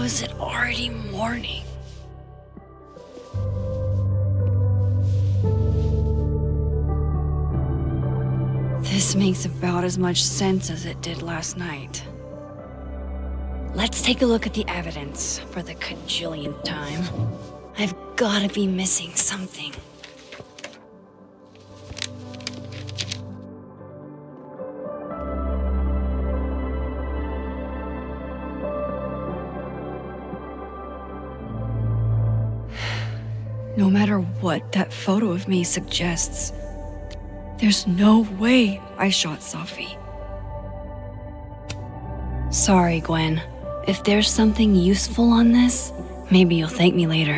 is it already morning? This makes about as much sense as it did last night. Let's take a look at the evidence for the cajillionth time. I've gotta be missing something. No matter what that photo of me suggests, there's no way I shot Safi. Sorry, Gwen. If there's something useful on this, maybe you'll thank me later.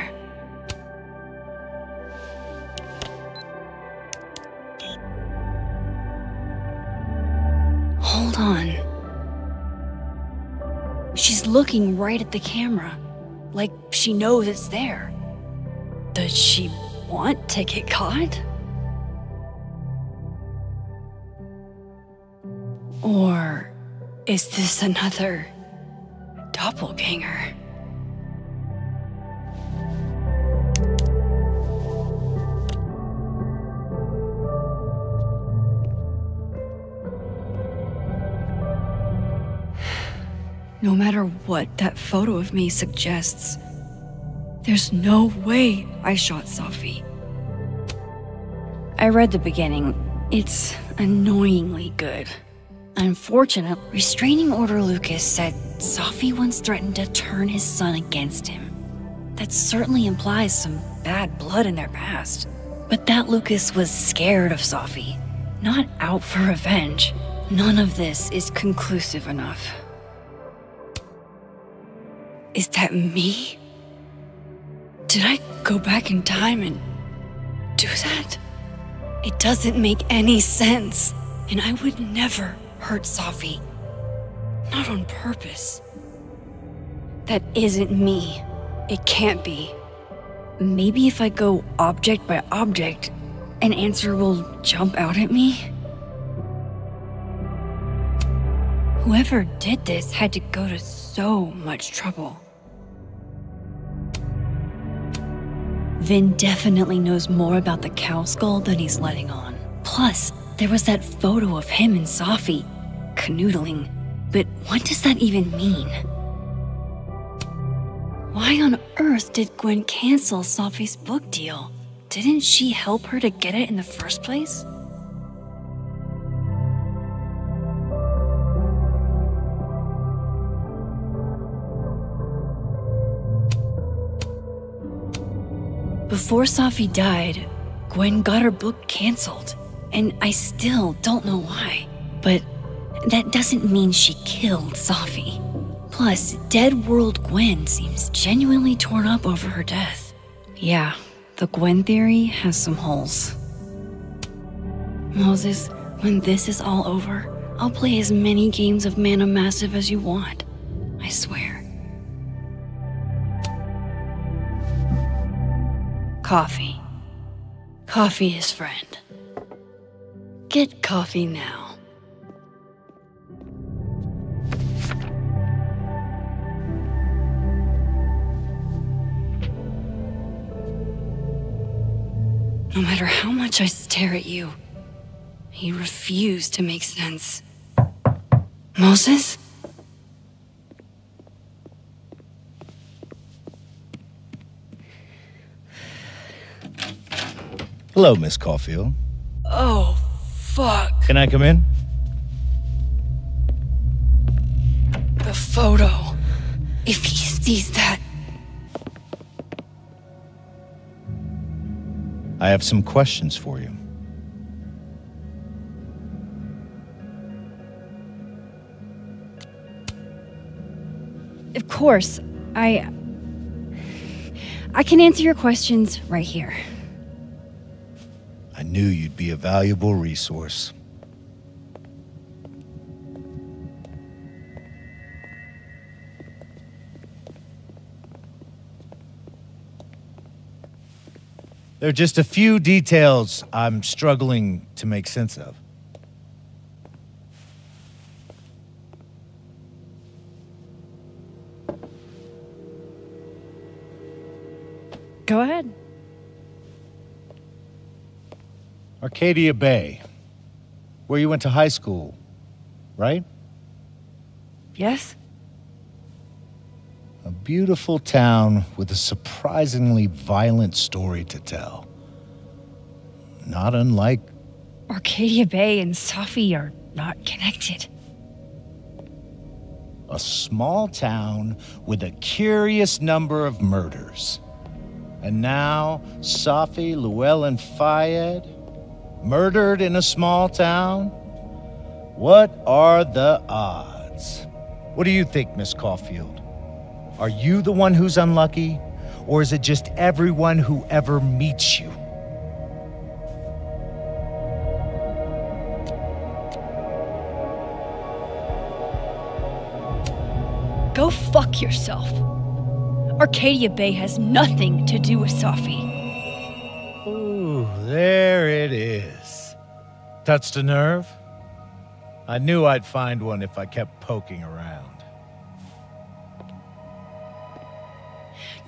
Hold on. She's looking right at the camera, like she knows it's there. Does she want to get caught? Or is this another doppelganger? No matter what that photo of me suggests, there's no way I shot Safi. I read the beginning. It's annoyingly good. Unfortunately, Restraining Order Lucas said Safi once threatened to turn his son against him. That certainly implies some bad blood in their past. But that Lucas was scared of Safi, not out for revenge. None of this is conclusive enough. Is that me? Did I go back in time and do that? It doesn't make any sense, and I would never hurt Safi. Not on purpose. That isn't me. It can't be. Maybe if I go object by object, an answer will jump out at me? Whoever did this had to go to so much trouble. Vin definitely knows more about the cow skull than he's letting on. Plus, there was that photo of him and Safi canoodling. But what does that even mean? Why on earth did Gwen cancel Safi's book deal? Didn't she help her to get it in the first place? Before Safi died, Gwen got her book canceled, and I still don't know why. But that doesn't mean she killed Safi. Plus, Dead World Gwen seems genuinely torn up over her death. Yeah, the Gwen theory has some holes. Moses, when this is all over, I'll play as many games of Mana Massive as you want. I swear. Coffee. Coffee is friend. Get coffee now. No matter how much I stare at you, you refuse to make sense. Moses? Hello, Miss Caulfield. Oh, fuck. Can I come in? The photo. If he sees that... I have some questions for you. Of course. I can answer your questions right here. I knew you'd be a valuable resource. There are just a few details I'm struggling to make sense of. Go ahead. Arcadia Bay. Where you went to high school, right? Yes? A beautiful town with a surprisingly violent story to tell. Not unlike... Arcadia Bay and Safi are not connected. A small town with a curious number of murders. And now, Safi, Llewellyn Fayed, murdered in a small town? What are the odds? What do you think, Miss Caulfield? Are you the one who's unlucky? Or is it just everyone who ever meets you? Go fuck yourself. Arcadia Bay has nothing to do with Safi. Ooh, there it is. Touched a nerve? I knew I'd find one if I kept poking around.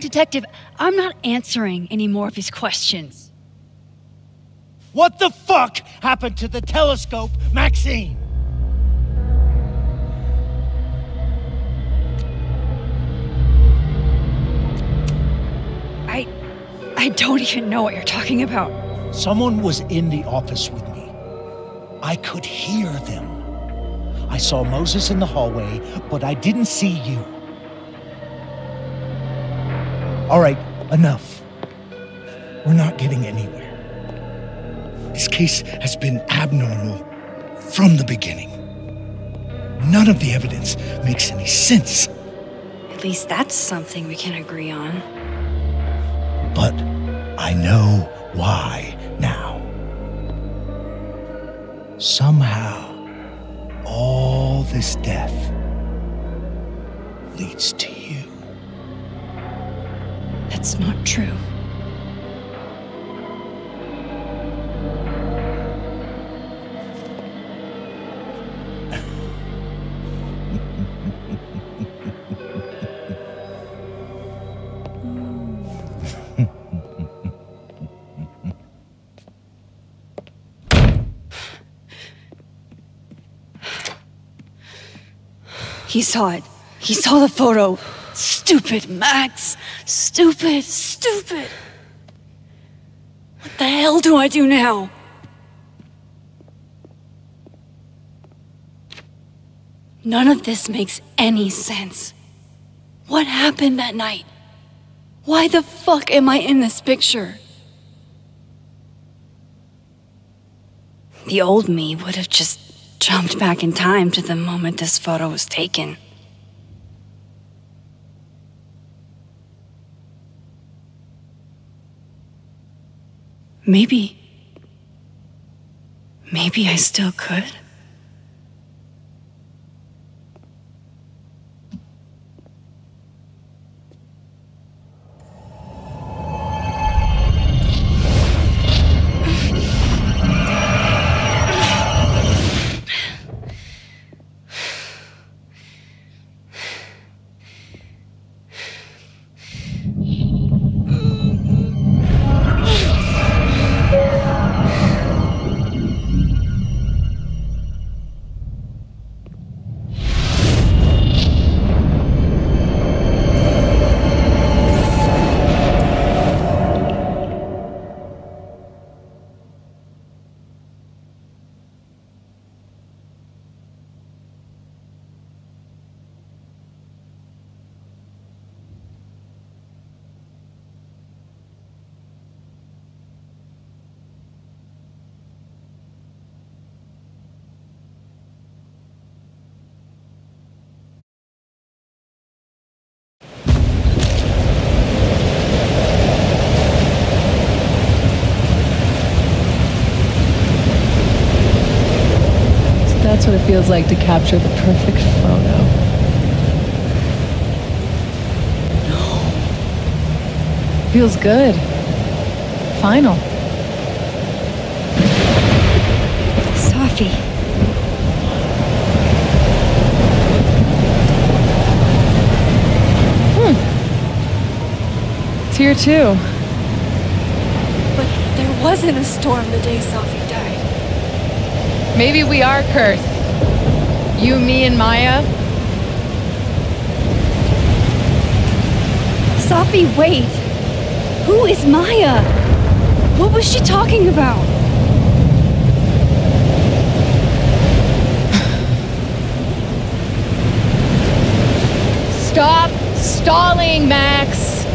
Detective, I'm not answering any more of his questions. What the fuck happened to the telescope, Maxine? I don't even know what you're talking about. Someone was in the office with me. I could hear them. I saw Moses in the hallway, but I didn't see you. All right, enough. We're not getting anywhere. This case has been abnormal from the beginning. None of the evidence makes any sense. At least that's something we can agree on. But I know why now. Somehow, all this death leads to you. That's not true. He saw it. He saw the photo. Stupid, Max. Stupid, stupid. What the hell do I do now? None of this makes any sense. What happened that night? Why the fuck am I in this picture? The old me would have just jumped back in time to the moment this photo was taken. Maybe I still could. That's what it feels like to capture the perfect photo. No. Feels good. Final. Safi. It's here too. wasn't a storm the day Safi died. Maybe we are cursed. You, me, and Maya. Safi, wait! Who is Maya? What was she talking about? Stop stalling, Max!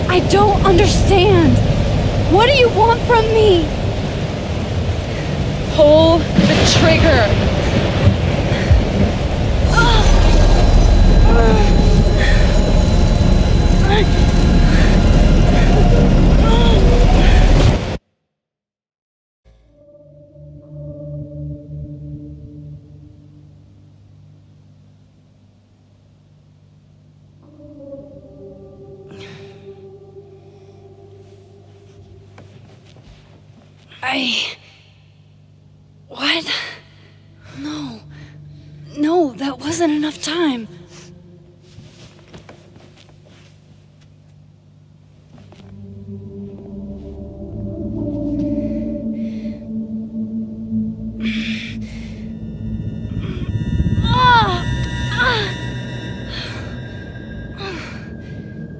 I don't understand! What do you want from me? Pull the trigger! What? No. No, that wasn't enough time.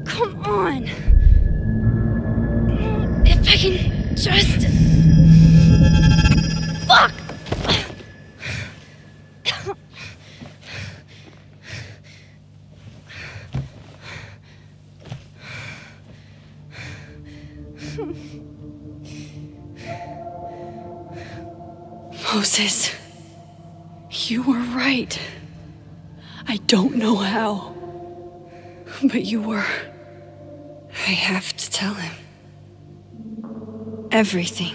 Come on. If I can just... Fuck! Moses, you were right. I don't know how, but you were. I have to tell him. Everything.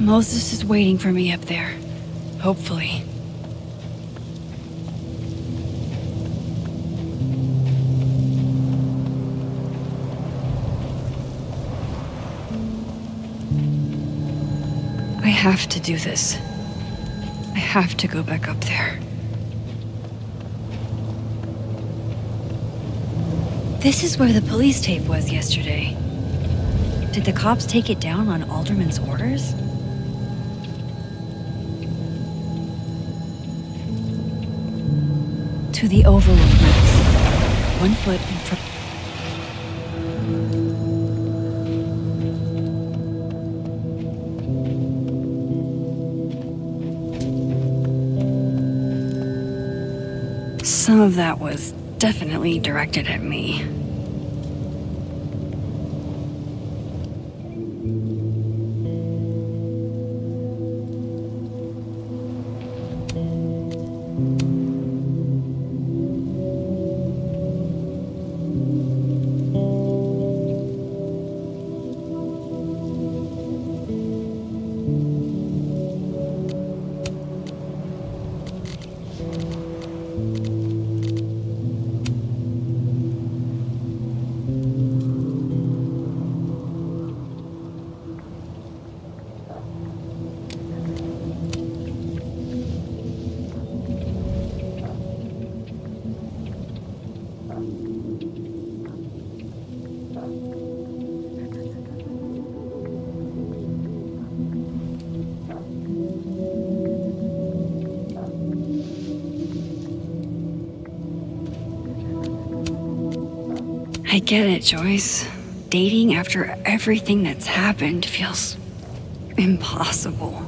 Moses is waiting for me up there. Hopefully. have to do this. I have to go back up there. This is where the police tape was yesterday. Did the cops take it down on Alderman's orders? To the Overlook Max. 1 foot in front. Some of that was definitely directed at me. I get it, Joyce. Dating after everything that's happened feels impossible.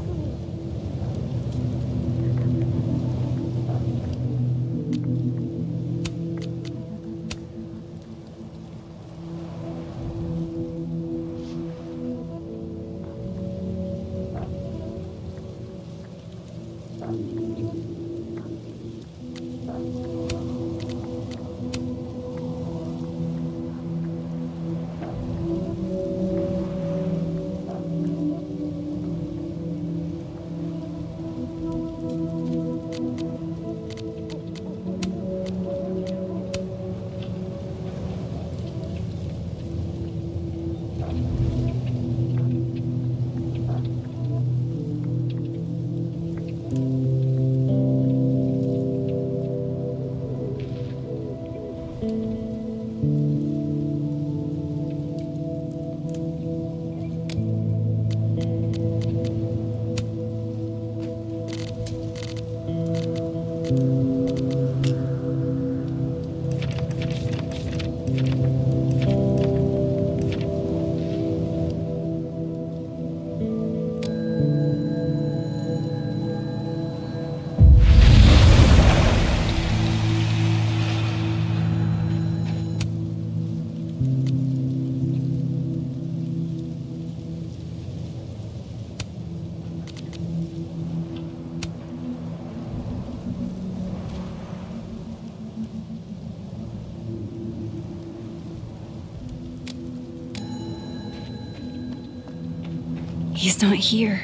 He's not here.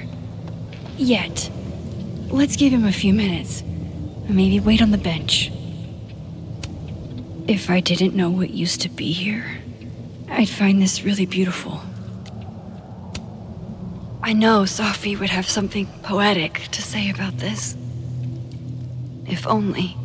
Yet. Let's give him a few minutes. Maybe wait on the bench. If I didn't know what used to be here, I'd find this really beautiful. I know Safi would have something poetic to say about this. If only.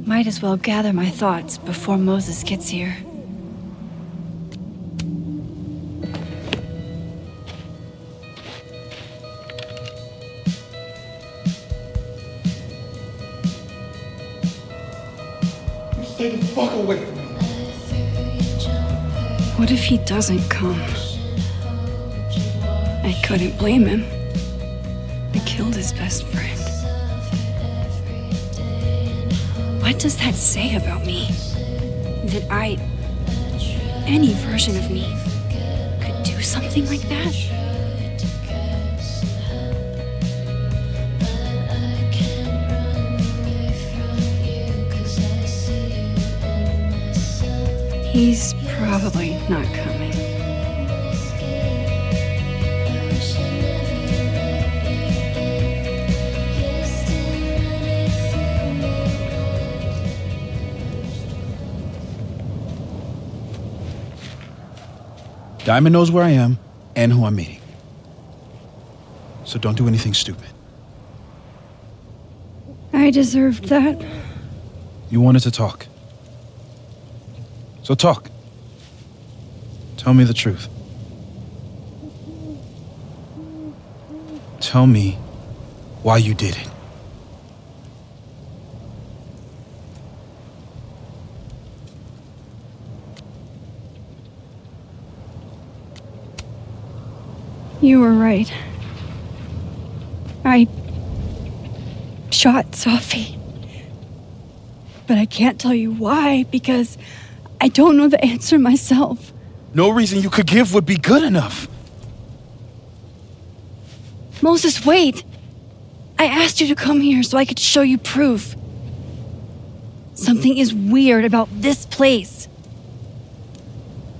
Might as well gather my thoughts before Moses gets here. Stay the fuck away from me. What if he doesn't come? I couldn't blame him. I killed his best friend. What does that say about me? That any version of me, could do something like that? He's probably not coming. Diamond knows where I am and who I'm meeting. So don't do anything stupid. I deserved that. You wanted to talk. So talk. Tell me the truth. Tell me why you did it. You were right. I shot Sophie. But I can't tell you why, because I don't know the answer myself. No reason you could give would be good enough. Moses, wait! I asked you to come here so I could show you proof. Something is weird about this place.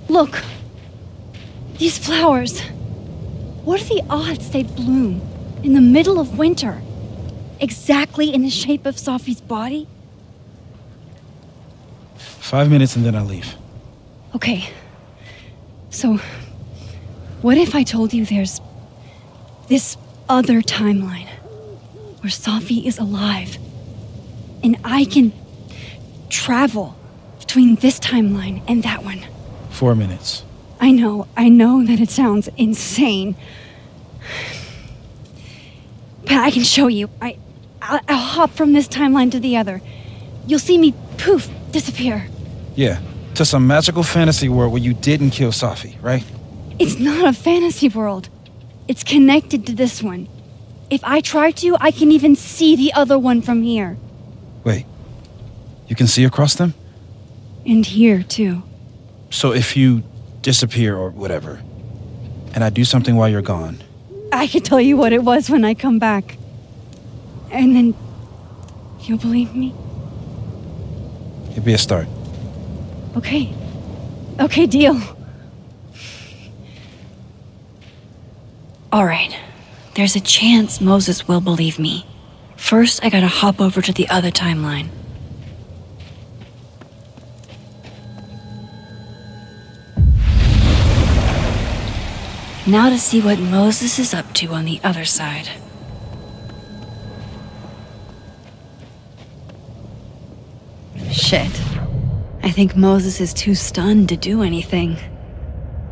Look. These flowers. What are the odds they bloom in the middle of winter? Exactly in the shape of Sophie's body? 5 minutes and then I leave. Okay. So, what if I told you there's this other timeline where Sophie is alive and I can travel between this timeline and that one? 4 minutes. I know that it sounds insane. But I can show you. I'll hop from this timeline to the other. You'll see me, poof, disappear. Yeah, to some magical fantasy world where you didn't kill Sophie, right? It's not a fantasy world. It's connected to this one. If I try to, I can even see the other one from here. Wait, you can see across them? And here, too. So if you disappear or whatever, and I do something while you're gone... I can tell you what it was when I come back. And then... you'll believe me? It'd be a start. Okay. Okay, deal. All right. There's a chance Moses will believe me. First, I gotta hop over to the other timeline. Now to see what Moses is up to on the other side. Shit. I think Moses is too stunned to do anything.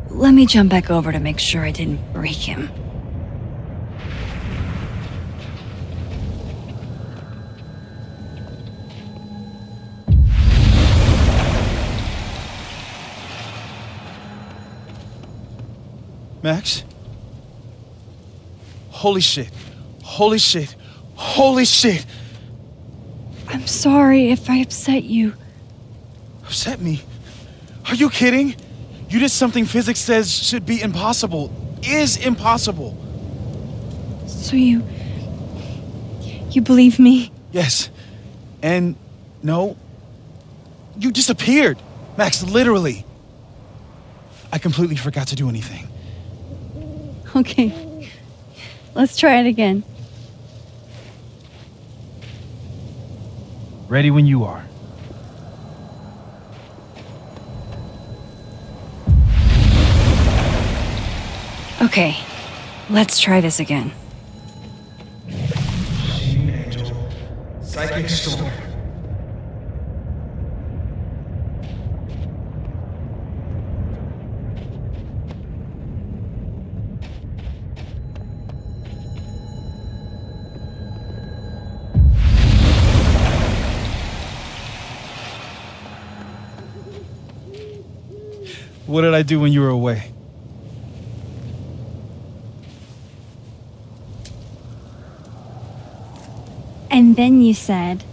Let me jump back over to make sure I didn't break him. Max? Holy shit. Holy shit. Holy shit! I'm sorry if I upset you. Upset me? Are you kidding? You did something physics says should be impossible. Is impossible. So you believe me? Yes. And no. You disappeared. Max, literally. I completely forgot to do anything. Okay. Let's try it again. Ready when you are. Okay. Let's try this again. Angel. Psychic storm. What did I do when you were away? And then you said...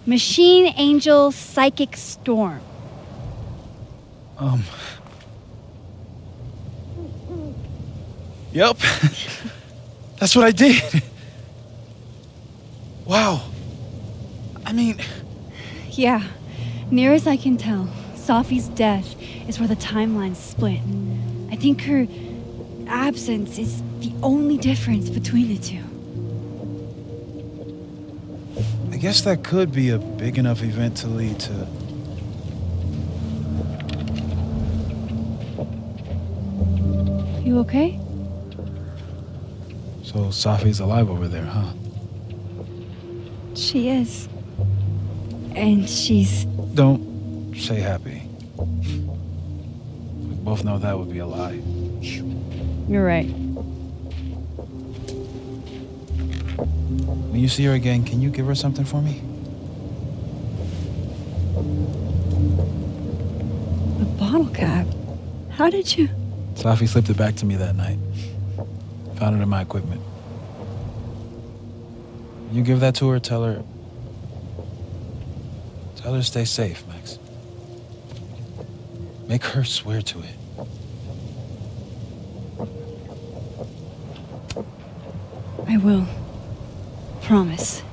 Machine Angel Psychic Storm. Yep. That's what I did. Wow. I mean... Yeah. Near as I can tell, Sophie's death is where the timelines split. I think her absence is the only difference between the two. I guess that could be a big enough event to lead to... You okay? So Safi's alive over there, huh? She is. And she's... Don't say happy. We both know that would be a lie. You're right. When you see her again, can you give her something for me? A bottle cap? How did you... Safi slipped it back to me that night. Found it in my equipment. You give that to her, tell her to stay safe, Max. Make her swear to it. I will. Promise.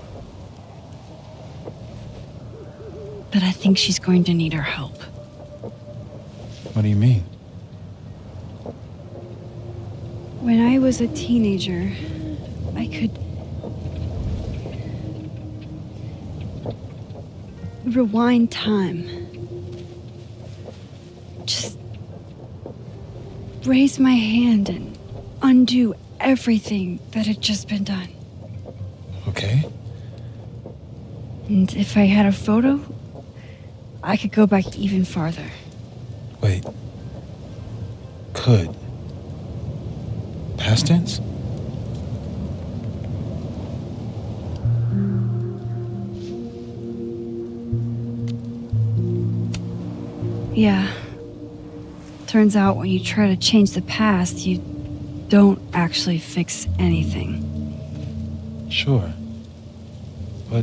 But I think she's going to need our help. What do you mean? When I was a teenager, I could rewind time. Just raise my hand and undo everything that had just been done. Okay. And if I had a photo, I could go back even farther. Wait. Could. Past tense? Yeah. Turns out when you try to change the past, you don't actually fix anything. Sure. But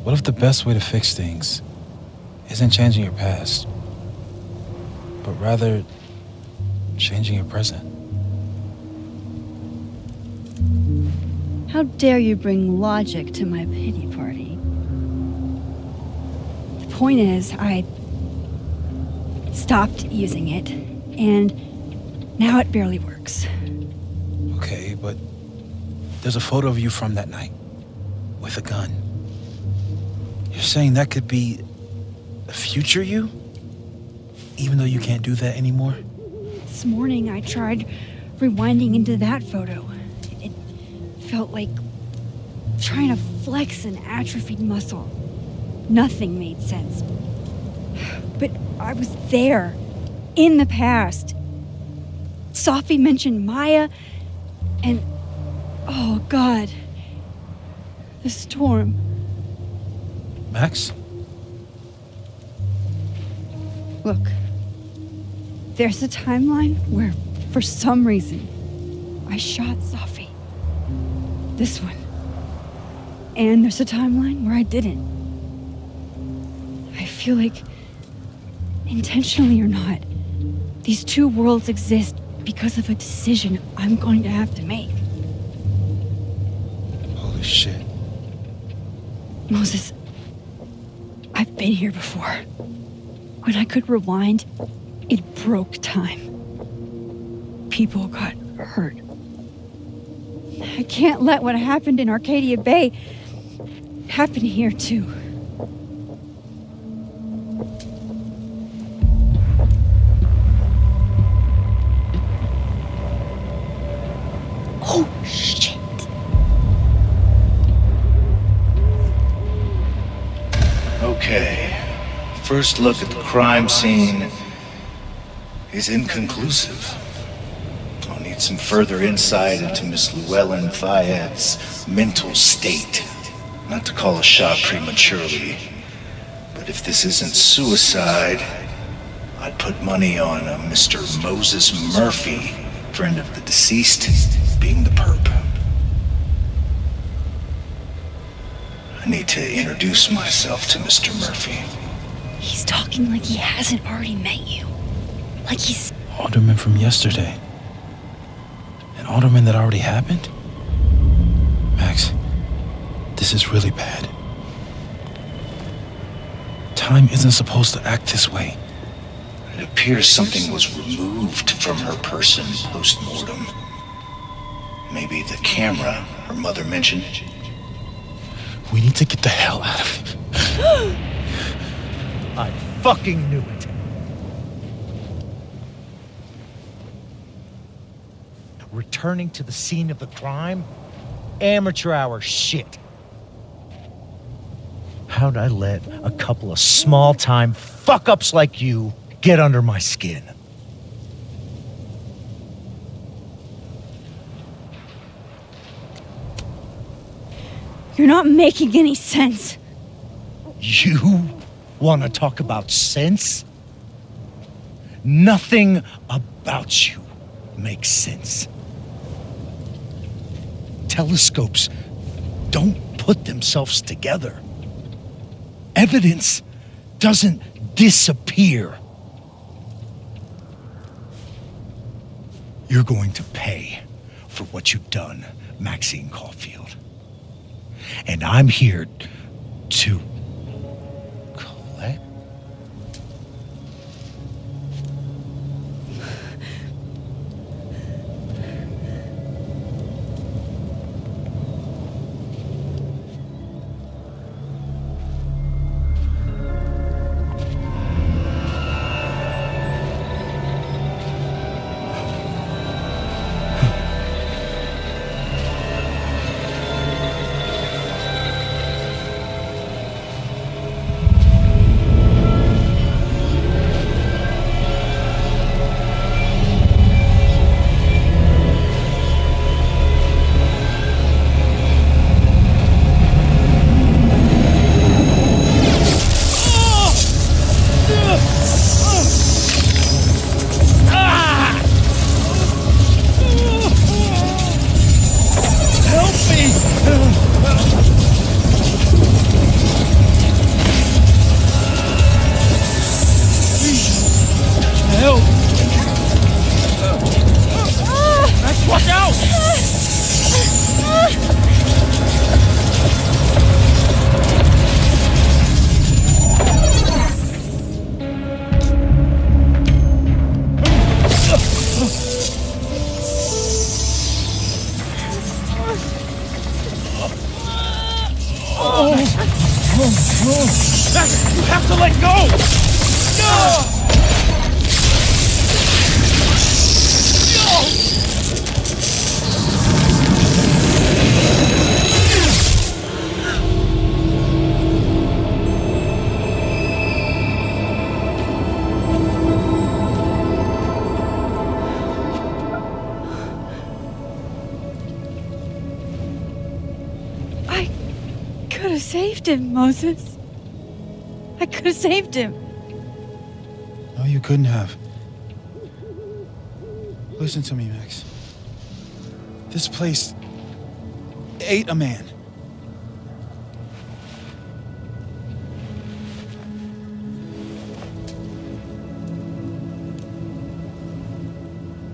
what if the best way to fix things isn't changing your past, but rather changing your present? How dare you bring logic to my pity party? The point is, I stopped using it, and now it barely works. Okay, but there's a photo of you from that night with a gun. You're saying that could be a future you? Even though you can't do that anymore? This morning I tried rewinding into that photo. It felt like trying to flex an atrophied muscle. Nothing made sense. But I was there, in the past. Safi mentioned Maya, and oh God, the storm. Max? Look, there's a timeline where, for some reason, I shot Safi. This one. And there's a timeline where I didn't. I feel like, intentionally or not, these two worlds exist because of a decision I'm going to have to make. Holy shit. Moses, I've been here before. When I could rewind, it broke time. People got hurt. I can't let what happened in Arcadia Bay happen here too. Oh, shit. Okay. First look at the crime scene is inconclusive. I'll need some further insight into Miss Llewellyn Fayette's mental state. Not to call a shot prematurely, but if this isn't suicide, I'd put money on a Mr. Moses Murphy, friend of the deceased, being the perp. I need to introduce myself to Mr. Murphy. He's talking like he hasn't already met you. Like he's... Alderman from yesterday. An alderman that already happened? Max, this is really bad. Time isn't supposed to act this way. It appears something was removed from her person post-mortem. Maybe the camera her mother mentioned. We need to get the hell out of here. I fucking knew it. Returning to the scene of the crime? Amateur hour shit. How'd I let a couple of small-time fuck-ups like you get under my skin? You're not making any sense. You want to talk about sense? Nothing about you makes sense. Telescopes don't put themselves together. Evidence doesn't disappear. You're going to pay for what you've done, Maxine Caulfield. And I'm here to collect. Max, you have to let go! I could have saved him, Moses. I could have saved him. No, you couldn't have. Listen to me, Max. This place ate a man.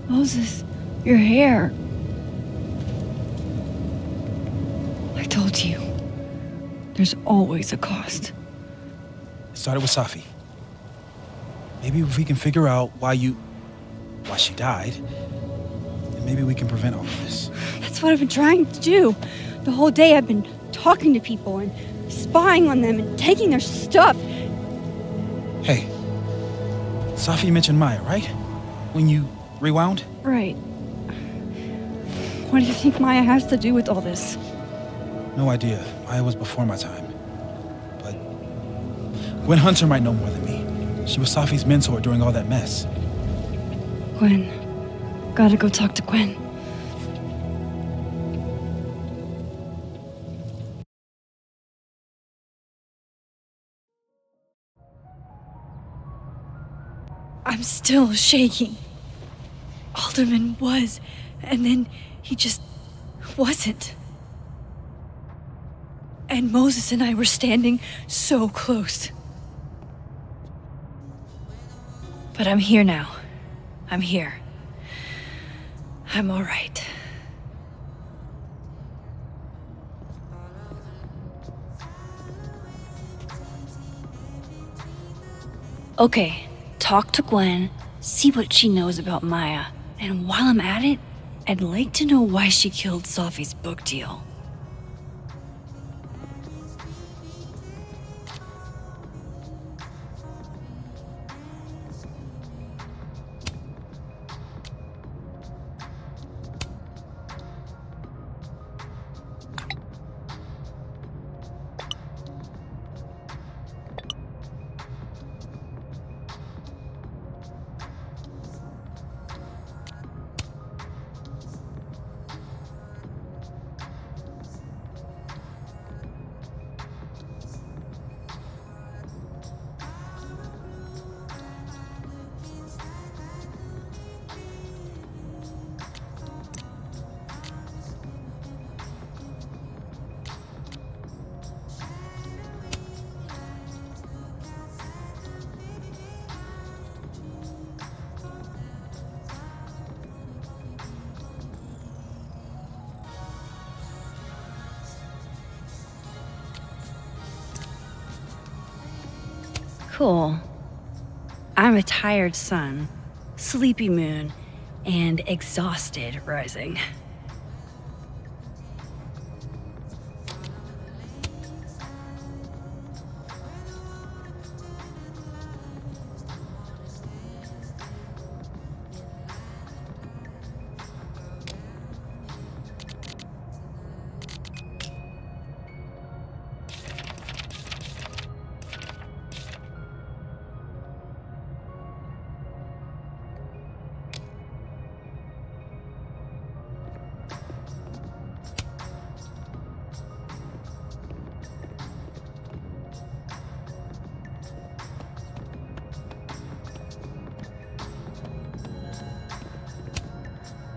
Moses, your hair. I told you. There's always a cost. It started with Safi. Maybe if we can figure out why she died, then maybe we can prevent all of this. That's what I've been trying to do. The whole day I've been talking to people and spying on them and taking their stuff. Hey, Safi mentioned Maya, right? When you rewound? Right. What do you think Maya has to do with all this? No idea. Maya was before my time. But Gwen Hunter might know more than me. She was Safi's mentor during all that mess. Gwen. Gotta go talk to Gwen. I'm still shaking. Alderman was, and then he just wasn't. And Moses and I were standing so close. But I'm here now. I'm here. I'm all right. Okay, talk to Gwen, see what she knows about Maya. And while I'm at it, I'd like to know why she killed Safi's book deal. Cool. I'm a tired sun, sleepy moon, and exhausted rising.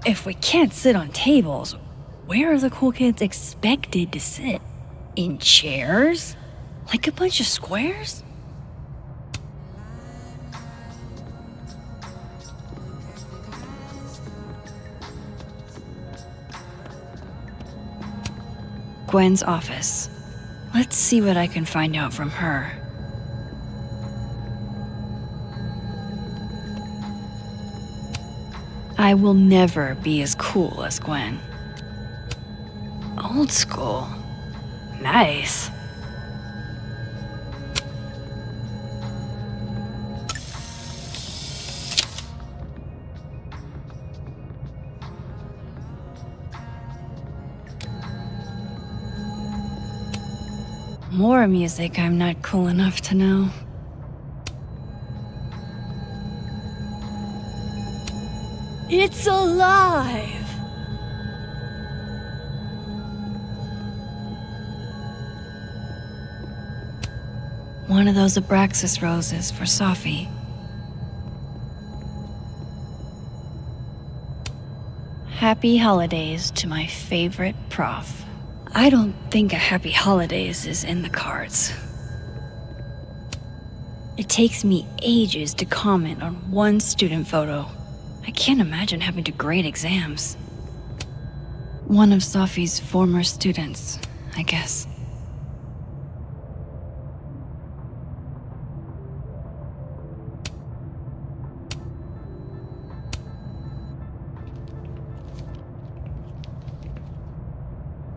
If we can't sit on tables, where are the cool kids expected to sit? In chairs? Like a bunch of squares? Gwen's office. Let's see what I can find out from her. I will never be as cool as Gwen. Old school. Nice. More music I'm not cool enough to know. It's alive! One of those Abraxas roses for Safi. Happy holidays to my favorite prof. I don't think a happy holidays is in the cards. It takes me ages to comment on one student photo. I can't imagine having to grade exams. One of Safi's former students, I guess.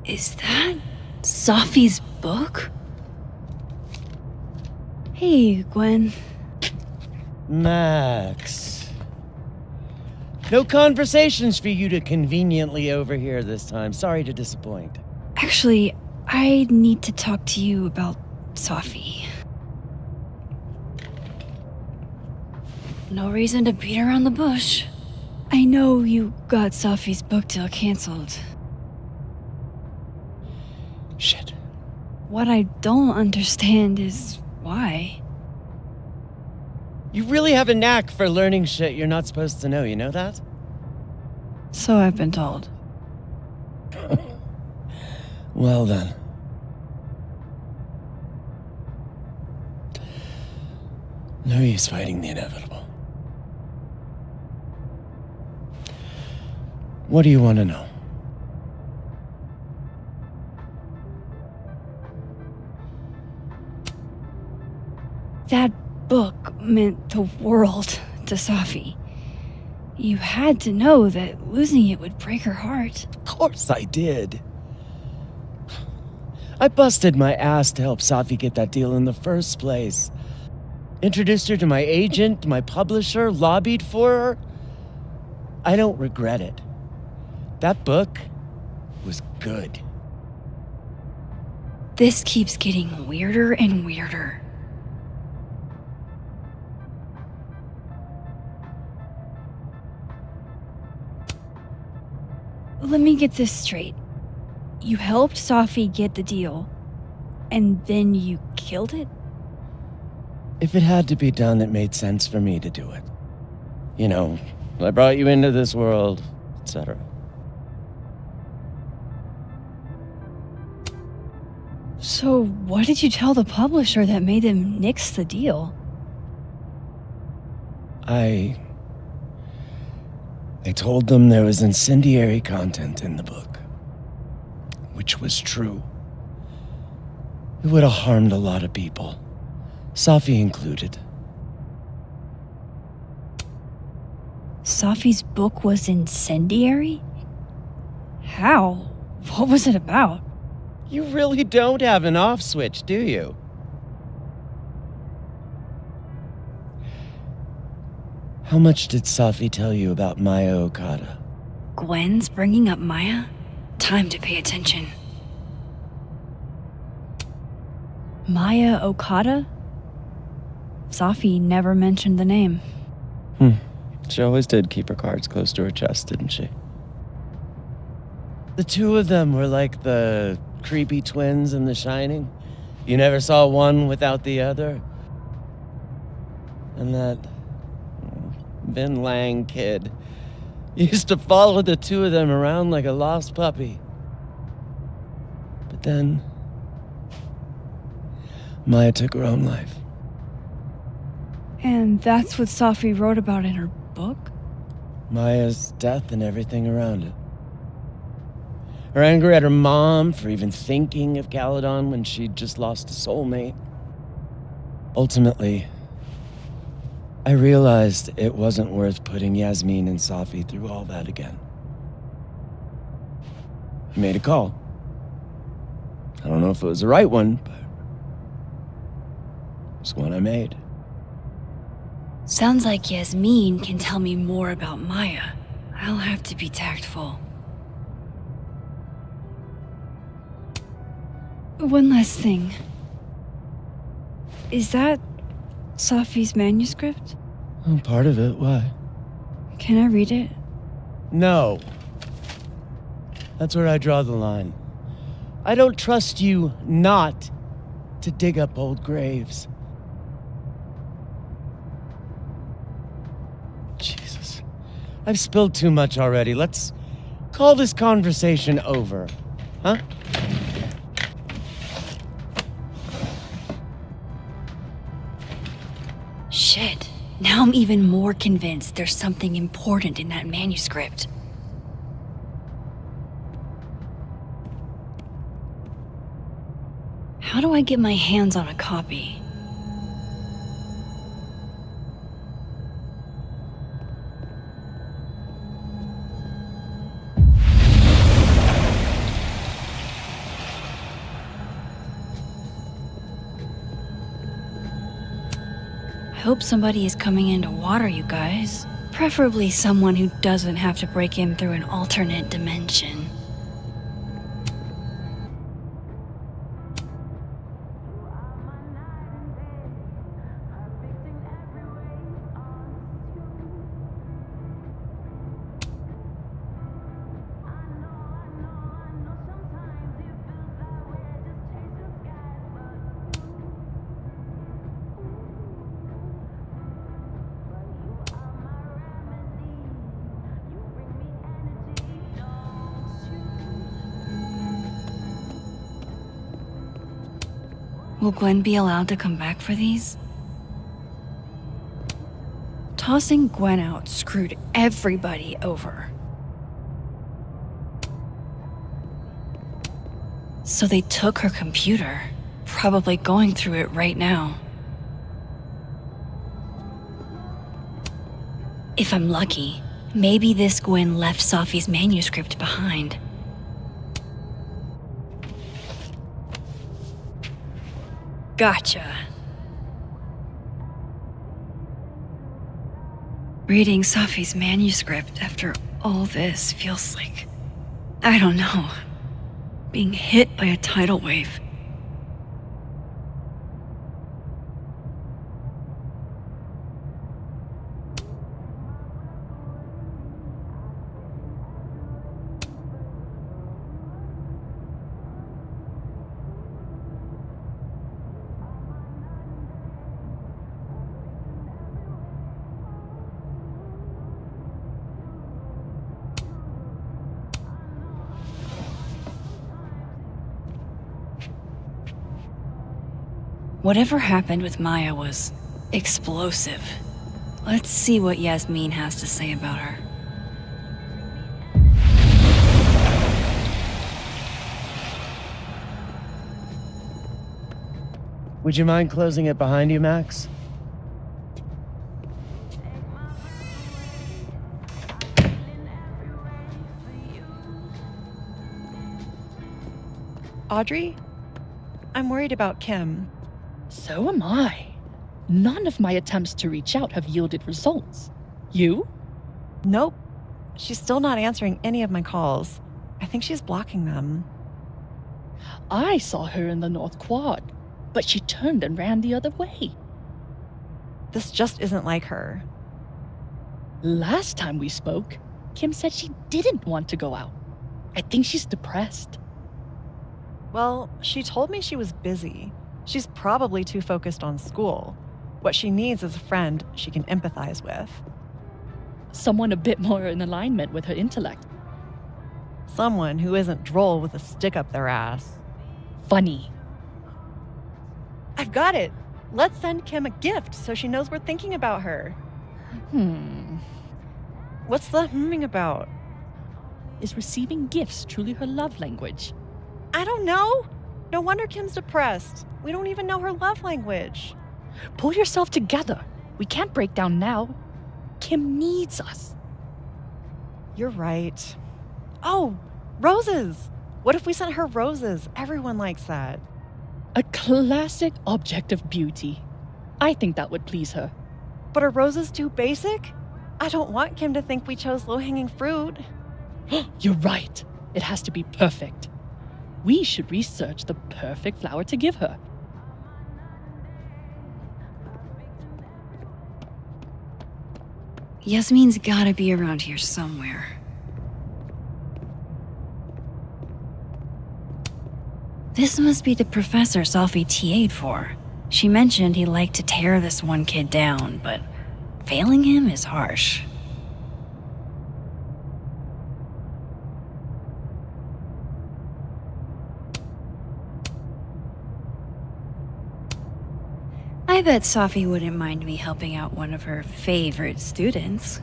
Is that Safi's book? Hey, Gwen. Max. No conversations for you to conveniently overhear this time. Sorry to disappoint. Actually, I need to talk to you about Safi. No reason to beat around the bush. I know you got Safi's book deal canceled. Shit. What I don't understand is why. You really have a knack for learning shit you're not supposed to know, you know that? So I've been told. Well then. No use fighting the inevitable. What do you want to know? That book meant the world to Safi. You had to know that losing it would break her heart. Of course I did. I busted my ass to help Safi get that deal in the first place. Introduced her to my agent, my publisher, lobbied for her. I don't regret it. That book was good. This keeps getting weirder and weirder. Let me get this straight. You helped Safi get the deal, and then you killed it? If it had to be done, it made sense for me to do it. You know, I brought you into this world, etc. So what did you tell the publisher that made them nix the deal? I told them there was incendiary content in the book, which was true. It would have harmed a lot of people, Safi included. Safi's book was incendiary? How? What was it about? You really don't have an off switch, do you? How much did Safi tell you about Maya Okada? Gwen's bringing up Maya? Time to pay attention. Maya Okada? Safi never mentioned the name. She always did keep her cards close to her chest, didn't she? The two of them were like the creepy twins in The Shining. You never saw one without the other. And that Vin Lang kid used to follow the two of them around like a lost puppy. But then Maya took her own life. And that's what Safi wrote about in her book? Maya's death and everything around it. Her anger at her mom for even thinking of Caledon when she'd just lost a soulmate. Ultimately, I realized it wasn't worth putting Yasmin and Safi through all that again. I made a call. I don't know if it was the right one, but it was one I made. Sounds like Yasmin can tell me more about Maya. I'll have to be tactful. One last thing. Is that Safi's manuscript? Oh, part of it. Why? Can I read it? No. That's where I draw the line. I don't trust you not to dig up old graves. Jesus. I've spilled too much already. Let's call this conversation over. Huh? Shit. Now I'm even more convinced there's something important in that manuscript. How do I get my hands on a copy? I hope somebody is coming in to water you guys. Preferably someone who doesn't have to break in through an alternate dimension. Will Gwen be allowed to come back for these? Tossing Gwen out screwed everybody over. So they took her computer, probably going through it right now. If I'm lucky, maybe this Gwen left Safi's manuscript behind. Gotcha. Reading Safi's manuscript after all this feels like, I don't know, being hit by a tidal wave. Whatever happened with Maya was explosive. Let's see what Yasmin has to say about her. Would you mind closing it behind you, Max? Audrey? I'm worried about Kim. So am I. None of my attempts to reach out have yielded results. You? Nope. She's still not answering any of my calls. I think she's blocking them. I saw her in the North Quad, but she turned and ran the other way. This just isn't like her. Last time we spoke, Kim said she didn't want to go out. I think she's depressed. Well, she told me she was busy. She's probably too focused on school. What she needs is a friend she can empathize with. Someone a bit more in alignment with her intellect. Someone who isn't droll with a stick up their ass. Funny. I've got it! Let's send Kim a gift so she knows we're thinking about her. What's the humming about? Is receiving gifts truly her love language? I don't know. No wonder Kim's depressed. We don't even know her love language. Pull yourself together. We can't break down now. Kim needs us. You're right. Oh, roses! What if we sent her roses? Everyone likes that. A classic object of beauty. I think that would please her. But are roses too basic? I don't want Kim to think we chose low-hanging fruit. You're right. It has to be perfect. We should research the perfect flower to give her. Yasmin's gotta be around here somewhere. This must be the professor Safi TA'd for. She mentioned he liked to tear this one kid down, but failing him is harsh. I bet Safi wouldn't mind me helping out one of her favorite students.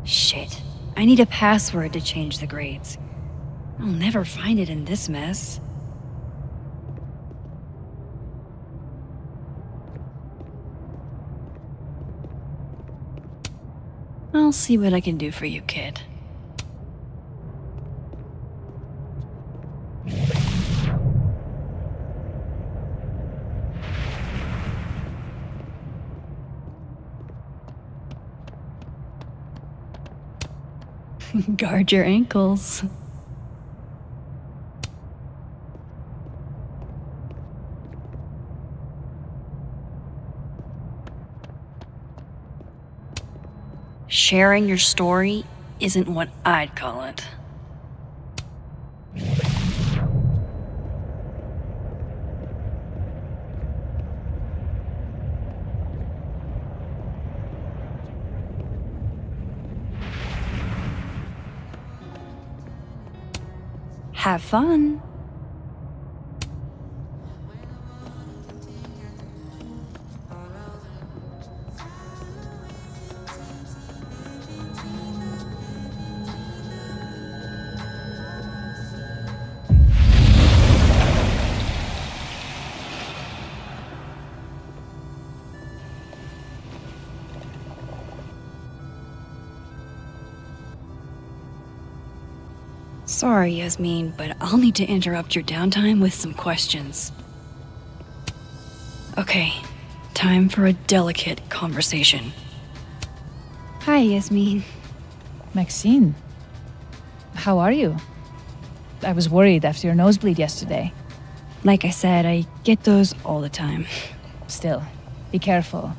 Shit. I need a password to change the grades. I'll never find it in this mess. I'll see what I can do for you, kid. Guard your ankles. Sharing your story isn't what I'd call it. Have fun. Sorry, Yasmin, but I'll need to interrupt your downtime with some questions. Okay, time for a delicate conversation. Hi, Yasmin. Maxine, how are you? I was worried after your nosebleed yesterday. Like I said, I get those all the time. Still, be careful.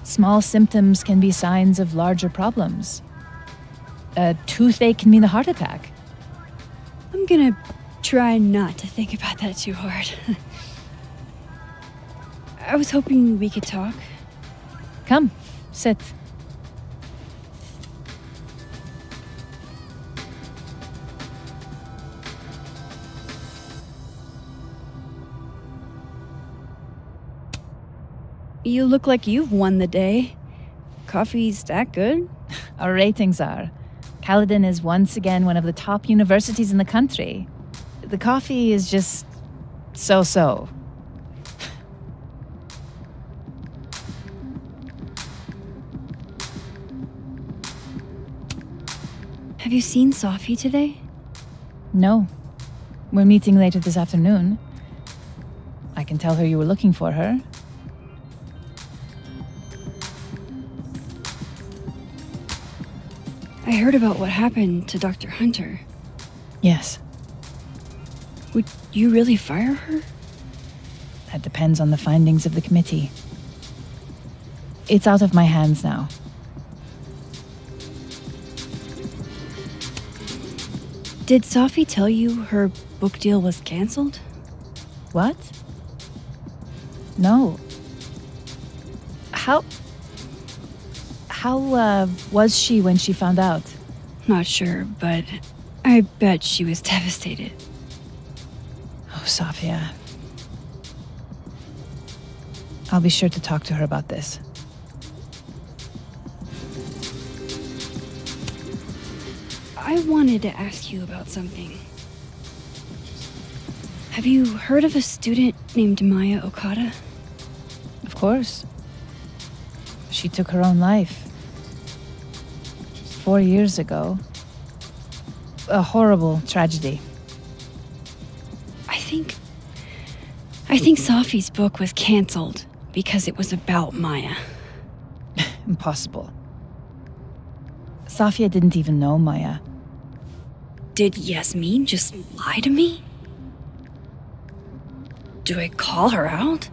Small symptoms can be signs of larger problems. A toothache can mean a heart attack. I'm gonna try not to think about that too hard. I was hoping we could talk. Come, sit. You look like you've won the day. Coffee's that good? Our ratings are. Caledon is once again one of the top universities in the country. The coffee is just So-so. Have you seen Sophie today? No. We're meeting later this afternoon. I can tell her you were looking for her. I heard about what happened to Dr. Hunter. Yes, Would you really fire her? that depends on the findings of the committee. It's out of my hands now. Did Sophie tell you her book deal was canceled? What? No. How was she when she found out? Not sure, but I bet she was devastated. Oh, Sophia. I'll be sure to talk to her about this. I wanted to ask you about something. Have you heard of a student named Maya Okada? Of course. She took her own life. 4 years ago. A horrible tragedy. I think Sophie's book was canceled because it was about Maya. Impossible. Sophia didn't even know Maya. Did Yasmin just lie to me? Do I call her out?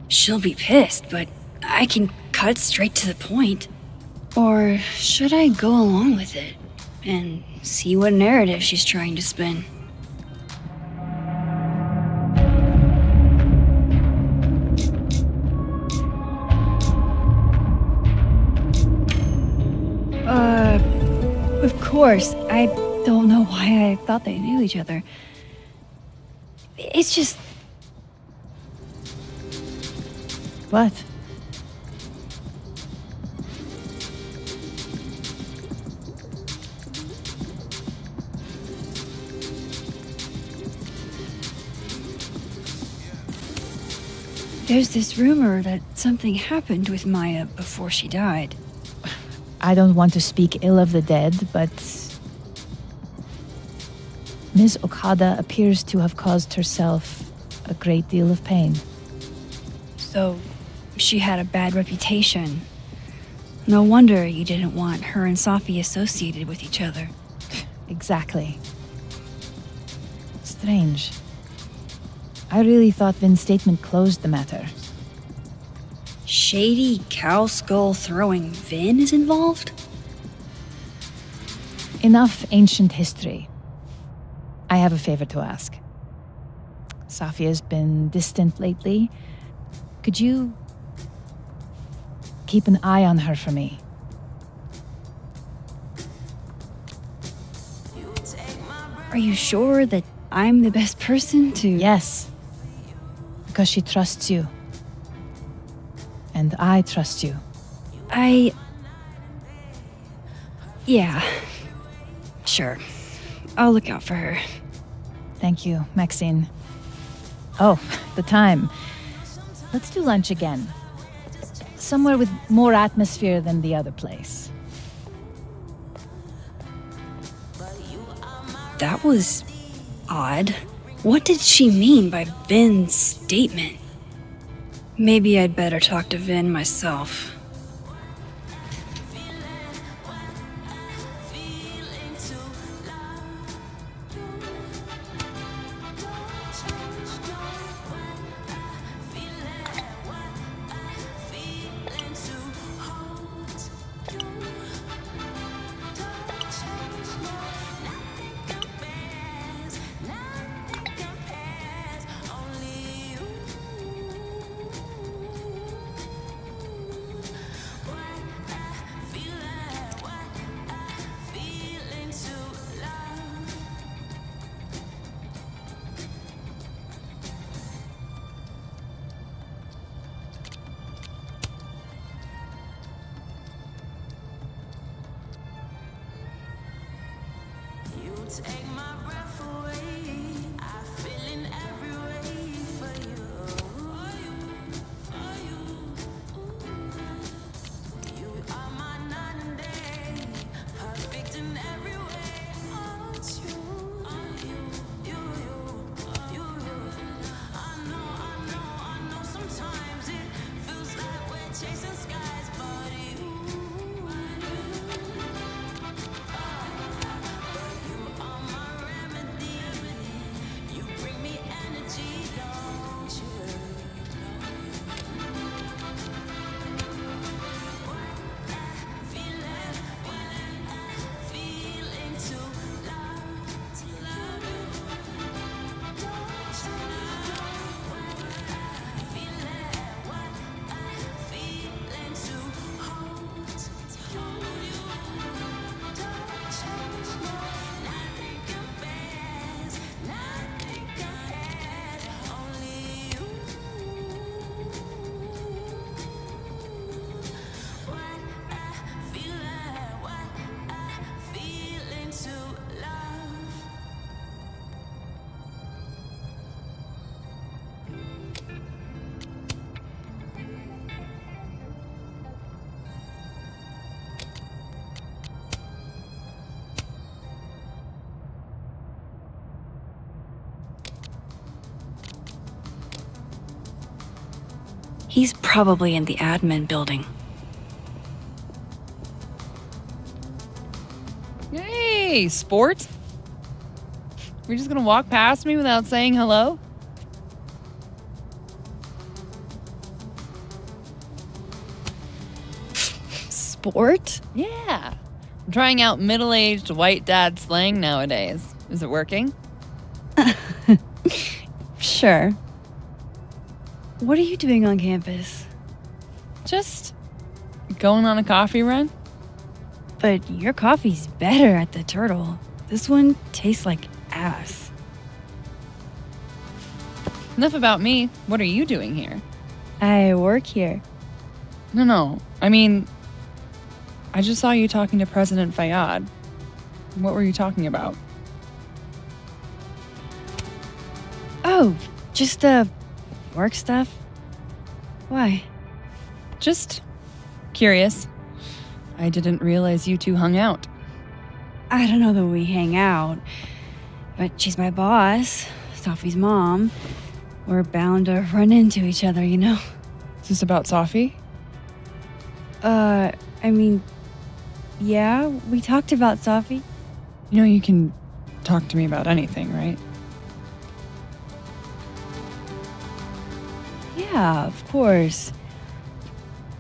She'll be pissed, but I can cut straight to the point. Or should I go along with it and see what narrative she's trying to spin? Of course. I don't know why I thought they knew each other. It's just... What? There's this rumor that something happened with Maya before she died. I don't want to speak ill of the dead, but Ms. Okada appears to have caused herself a great deal of pain. So, she had a bad reputation. No wonder you didn't want her and Sophie associated with each other. Exactly. Strange. I really thought Vin's statement closed the matter. Shady cow skull throwing Vin is involved? Enough ancient history. I have a favor to ask. Sophia's been distant lately. Could you keep an eye on her for me? Are you sure that I'm the best person to... Yes. Because she trusts you. And I trust you. Yeah. Sure. I'll look out for her. Thank you, Maxine. Oh, the time. Let's do lunch again. Somewhere with more atmosphere than the other place. That was... odd. What did she mean by Vin's statement? Maybe I'd better talk to Vin myself. Take my breath away. I feel in every way. He's probably in the admin building. Hey, sport. You're just gonna walk past me without saying hello? Sport? Yeah. I'm trying out middle-aged white dad slang nowadays. Is it working? Sure. What are you doing on campus? Just going on a coffee run? But your coffee's better at the Turtle. This one tastes like ass. Enough about me. What are you doing here? I work here. No. I mean, I just saw you talking to President Fayyad. What were you talking about? Oh, just, work stuff? Why? Just curious. I didn't realize you two hung out. I don't know that we hang out, but she's my boss, Sophie's mom. We're bound to run into each other, you know? Is this about Safi? I mean, yeah, we talked about Safi. You know you can talk to me about anything, right? Yeah, of course.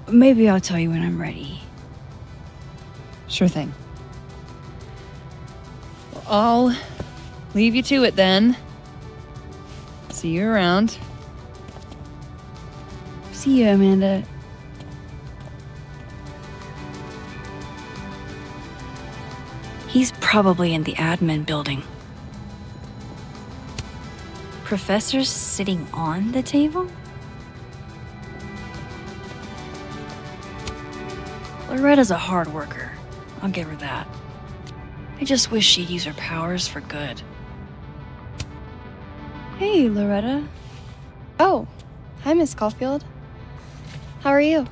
Maybe I'll tell you when I'm ready. Sure thing. Well, I'll leave you to it then. See you around. See you, Amanda. He's probably in the admin building. Professor's sitting on the table? Loretta's a hard worker. I'll give her that. I just wish she'd use her powers for good. Hey, Loretta. Oh, hi, Miss Caulfield. How are you?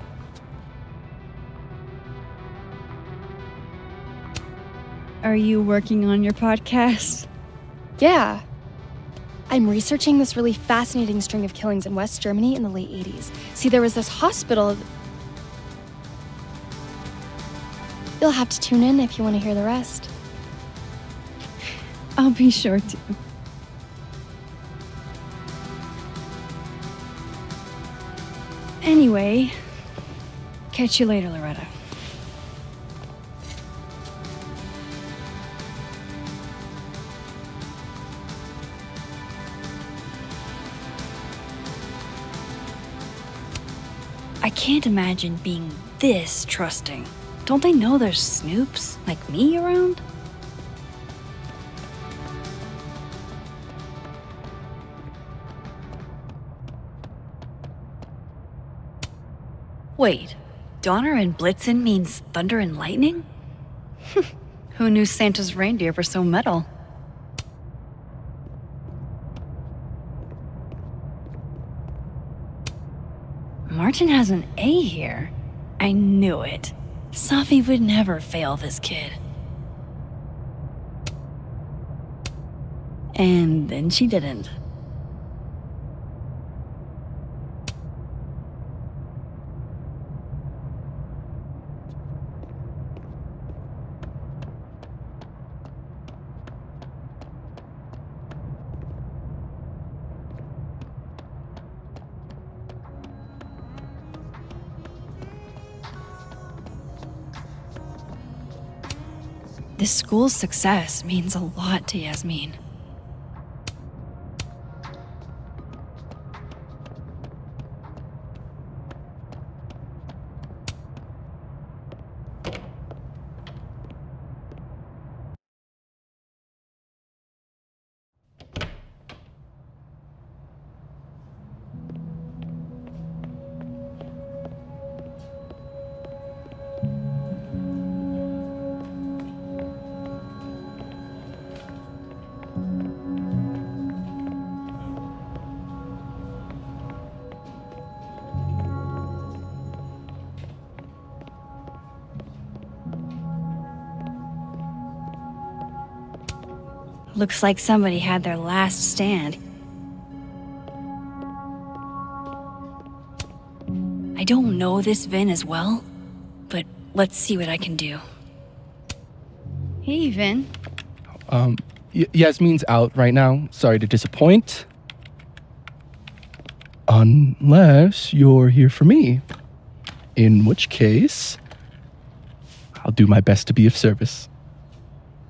Are you working on your podcast? Yeah. I'm researching this really fascinating string of killings in West Germany in the late 80s. See, there was this hospital. You'll have to tune in if you want to hear the rest. I'll be sure to. Anyway, catch you later, Loretta. I can't imagine being this trusting. Don't they know there's snoops like me around? Wait, Donner and Blitzen means thunder and lightning? Who knew Santa's reindeer were so metal? Martin has an A here. I knew it. Safi would never fail this kid. And then she didn't. This school's success means a lot to Yasmin. Looks like somebody had their last stand. I don't know this Vin as well, but let's see what I can do. Hey, Vin. Yasmin's out right now. Sorry to disappoint. Unless you're here for me. In which case, I'll do my best to be of service.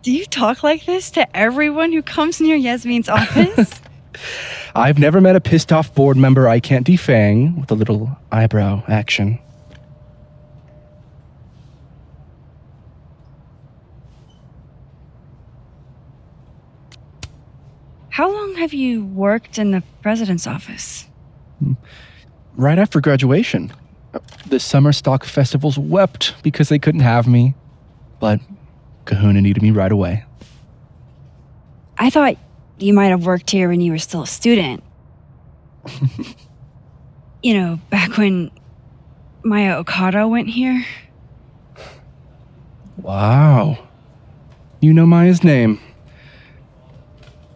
Do you talk like this to everyone who comes near Yasmin's office? I've never met a pissed off board member I can't defang with a little eyebrow action. How long have you worked in the president's office? Right after graduation. The summer stock festivals wept because they couldn't have me. But Kahuna needed me right away. I thought you might have worked here when you were still a student. You know, back when Maya Okada went here. Wow. You know Maya's name.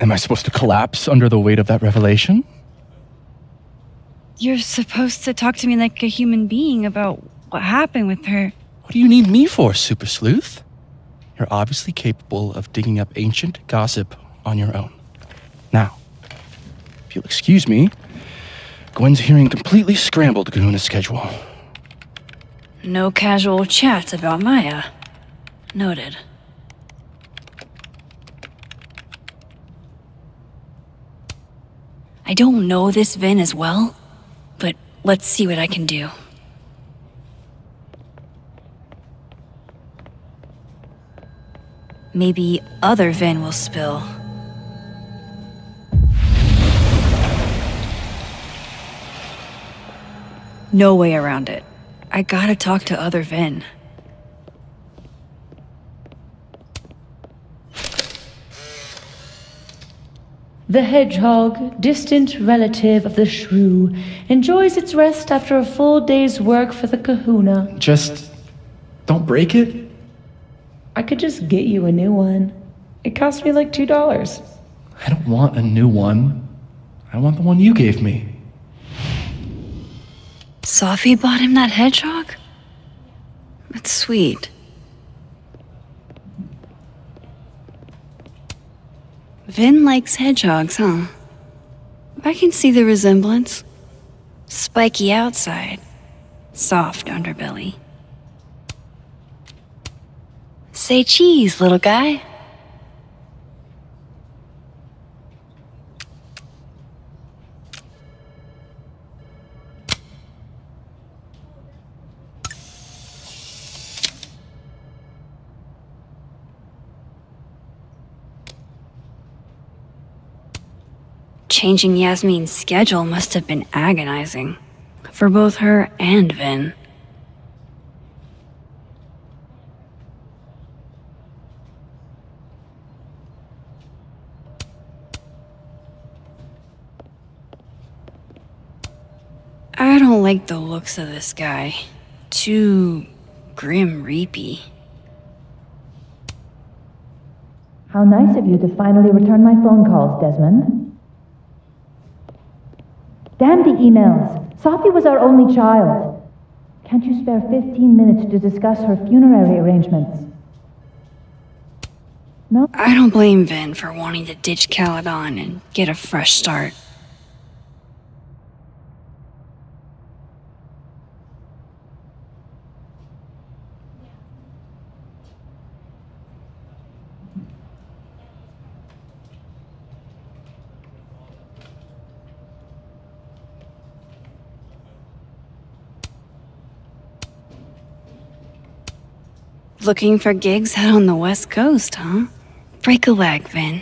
Am I supposed to collapse under the weight of that revelation? You're supposed to talk to me like a human being about what happened with her. What do you need me for, Super Sleuth? You're obviously capable of digging up ancient gossip on your own. Now, if you'll excuse me, Gwen's hearing completely scrambled Kahuna's schedule. No casual chats about Maya. Noted. I don't know this Vin as well, but let's see what I can do. Maybe other Vin will spill. No way around it. I gotta talk to other Vin. The hedgehog, distant relative of the shrew, enjoys its rest after a full day's work for the kahuna. Just don't break it? I could just get you a new one. It cost me like $2. I don't want a new one. I want the one you gave me. Safi bought him that hedgehog? That's sweet. Vin likes hedgehogs, huh? I can see the resemblance. Spiky outside, soft underbelly. Say cheese, little guy. Changing Yasmin's schedule must have been agonizing for both her and Vin. I don't like the looks of this guy. Too grim reapy. How nice of you to finally return my phone calls, Desmond. Damn the emails. Safi was our only child. Can't you spare 15 minutes to discuss her funerary arrangements? No? I don't blame Vin for wanting to ditch Caledon and get a fresh start. Looking for gigs out on the West Coast, huh? Break a leg, Vin.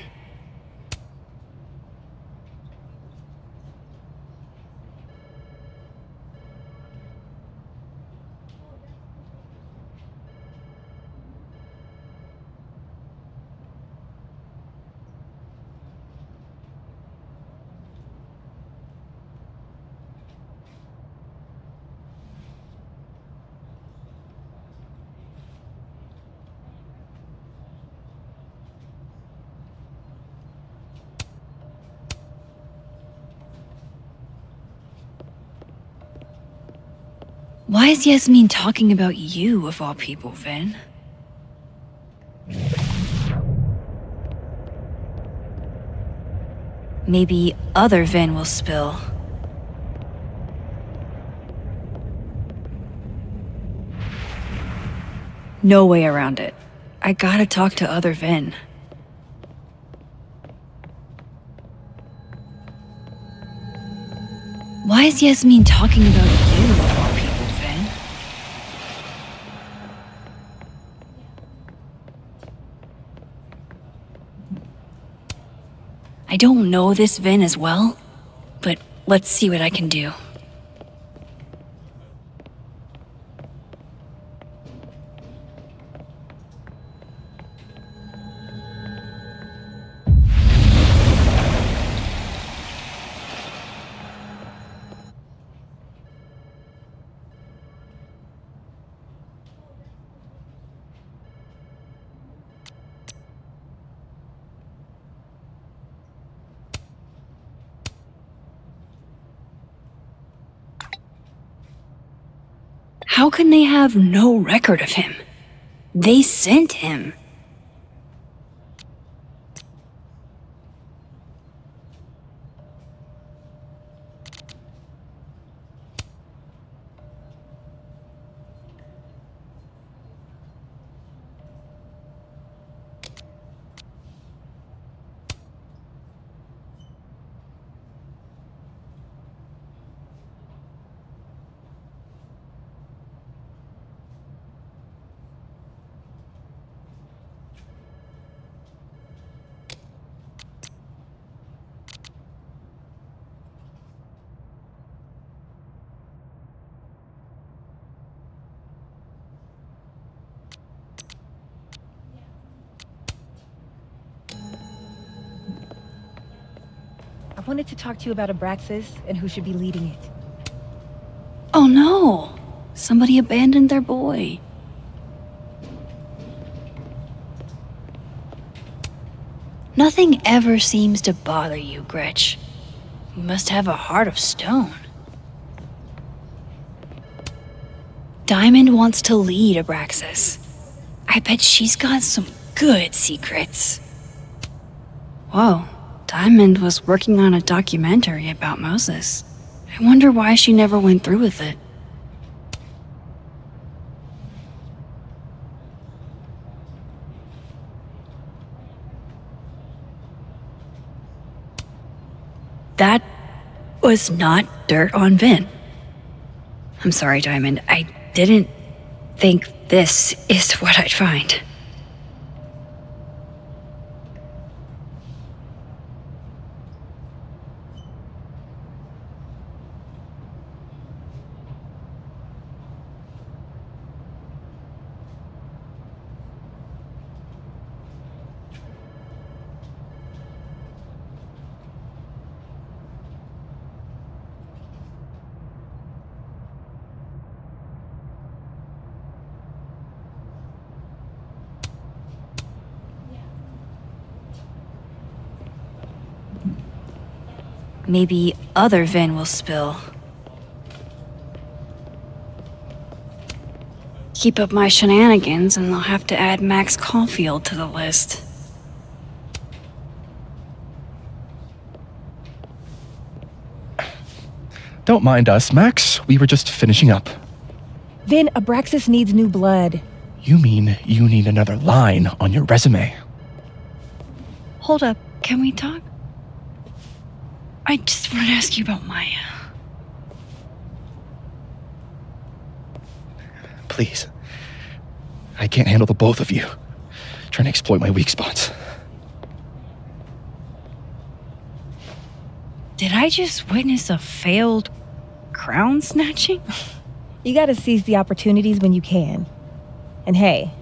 Why is Yasmin talking about you, of all people, Vin? Maybe other Vin will spill. No way around it. I gotta talk to other Vin. Why is Yasmin talking about you, of all people, Vin? I don't know this Vin as well, but let's see what I can do. How can they have no record of him? They sent him. I wanted to talk to you about Abraxas and who should be leading it. Oh no! Somebody abandoned their boy. Nothing ever seems to bother you, Gretch. You must have a heart of stone. Diamond wants to lead Abraxas. I bet she's got some good secrets. Whoa, Diamond was working on a documentary about Moses. I wonder why she never went through with it. That was not dirt on Vin. I'm sorry, Diamond. I didn't think this is what I'd find. Maybe other Vin will spill. Keep up my shenanigans and they'll have to add Max Caulfield to the list. Don't mind us, Max. We were just finishing up. Vin, Abraxas needs new blood. You mean you need another line on your resume? Hold up, can we talk? I just want to ask you about Maya. Please. I can't handle the both of you. Trying to exploit my weak spots. Did I just witness a failed crown snatching? You gotta seize the opportunities when you can. And hey,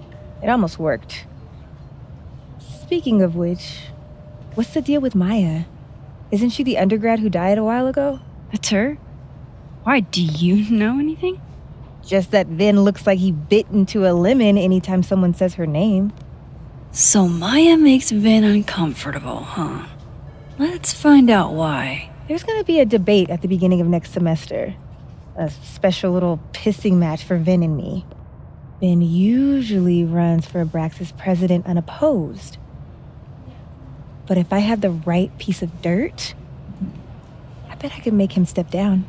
it almost worked. Speaking of which, what's the deal with Maya? Isn't she the undergrad who died a while ago? That's her? Why, do you know anything? Just that Vin looks like he bit into a lemon anytime someone says her name. So Maya makes Vin uncomfortable, huh? Let's find out why. There's gonna be a debate at the beginning of next semester. A special little pissing match for Vin and me. Vin usually runs for Abraxas president unopposed. But if I had the right piece of dirt, I bet I could make him step down.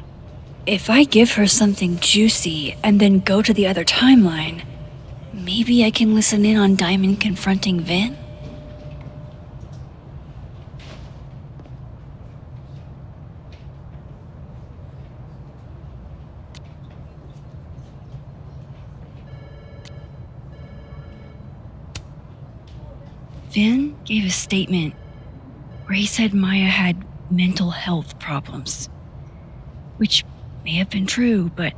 If I give her something juicy and then go to the other timeline, maybe I can listen in on Diamond confronting Vin? Vin gave a statement where he said Maya had mental health problems, which may have been true, but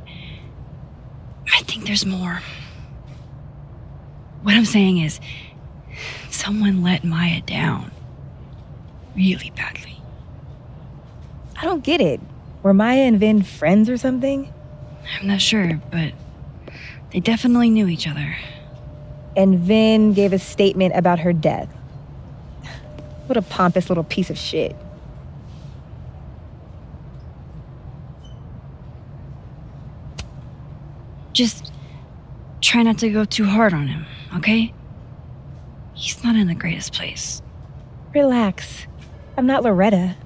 I think there's more. What I'm saying is, someone let Maya down really badly. I don't get it. Were Maya and Vin friends or something? I'm not sure, but they definitely knew each other. And Vin gave a statement about her death. What a pompous little piece of shit. Just try not to go too hard on him, okay? He's not in the greatest place. Relax. I'm not Loretta.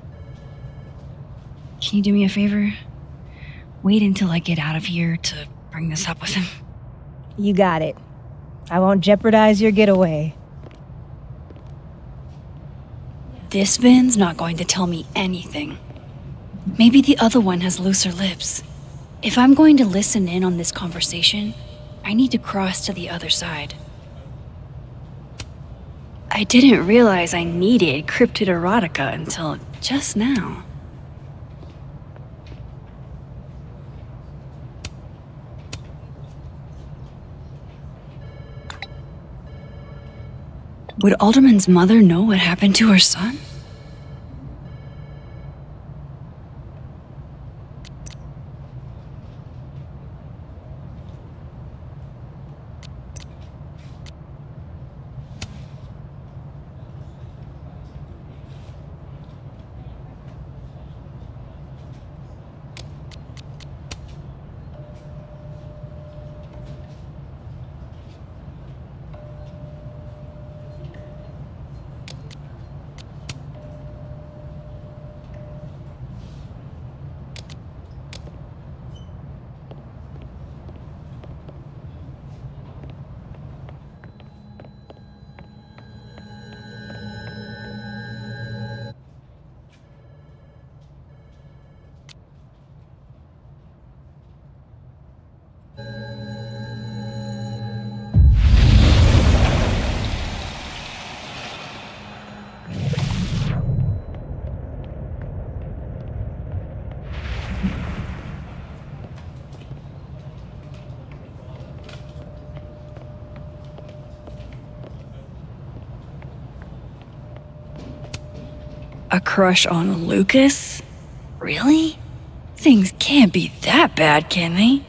Can you do me a favor? Wait until I get out of here to bring this up with him. You got it. I won't jeopardize your getaway. This Vin's not going to tell me anything. Maybe the other one has looser lips. If I'm going to listen in on this conversation, I need to cross to the other side. I didn't realize I needed cryptid erotica until just now. Would Alderman's mother know what happened to her son? A crush on Lucas? Really? Things can't be that bad, can they?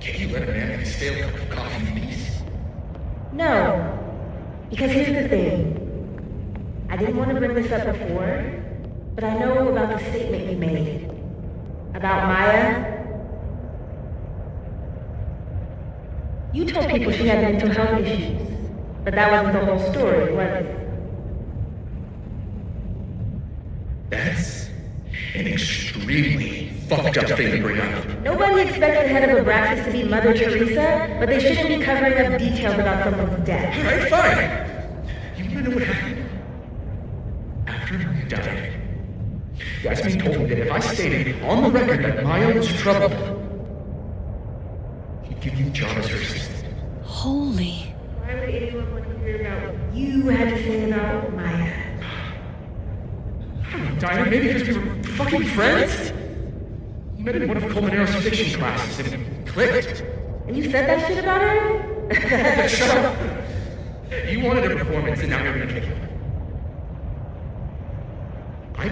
Can you let a man make a stale cup of coffee in peace? No. Because here's the thing. I didn't want to bring this up before, but I know about the statement you made. About Maya. You told people she had mental health issues, but that wasn't the whole story, was it? That's an extremely fucked up thing to bring up. Nobody expects the head of Abraxas to be Mother Teresa, but they shouldn't be covering up details about someone's death. Alright, fine. You wanna know what happened? After Maya died, Yasmin told me that if I stated on the record that Maya was troubled, he'd give you a job as her assistant. Holy. Why would anyone want to hear about what you had to say about Maya? I don't know, Diana, maybe because we were fucking friends? We met in one of Colmenaro's fiction classes and it clicked. And you said that shit about her? Shut up. You wanted a performance and now you're gonna kill her.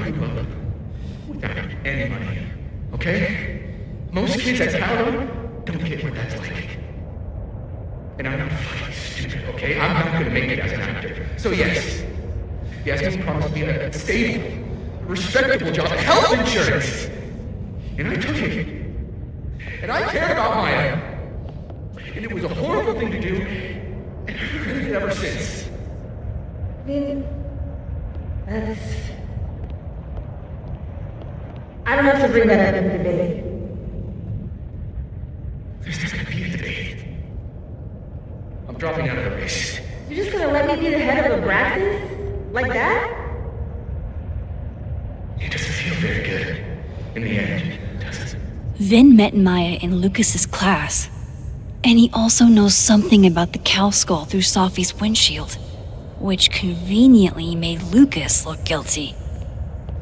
I grew up without any money, okay? Most kids at Tallow don't get what that's like. And I'm not fucking stupid, okay? I'm not gonna make it as an actor. So yes, Yasmin promised me a stable, respectable job, health insurance. And I took it. And I cared about Maya. And it was a horrible thing to do, and I've regretted it ever since. Vin, I don't have to bring that up in the debate. There's not gonna be a debate. I'm dropping out of the race. You're just gonna let me be the head of a practice? Like that? It doesn't feel very good. In the end, does it? Vin met Maya in Lucas's class. And he also knows something about the cow skull through Safi's windshield, which conveniently made Lucas look guilty.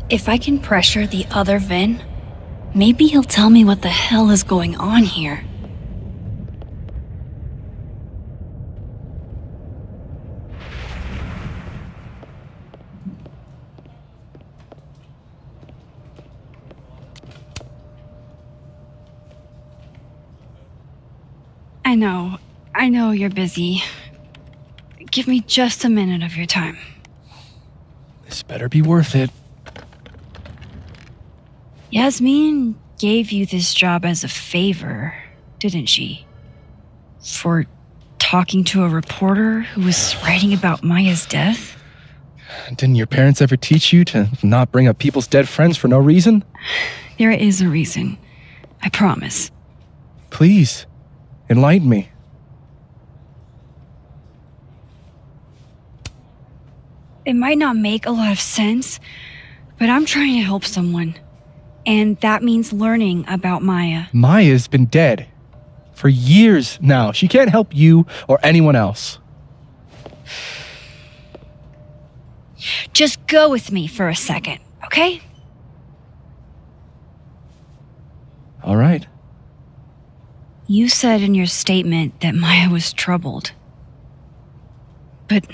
If I can pressure the other Vin, maybe he'll tell me what the hell is going on here. I know you're busy. Give me just a minute of your time. This better be worth it. Yasmin gave you this job as a favor, didn't she? For talking to a reporter who was writing about Maya's death? Didn't your parents ever teach you to not bring up people's dead friends for no reason? There is a reason. I promise. Please, enlighten me. It might not make a lot of sense, but I'm trying to help someone. And that means learning about Maya. Maya's been dead for years now. She can't help you or anyone else. Just go with me for a second, okay? All right. You said in your statement that Maya was troubled. But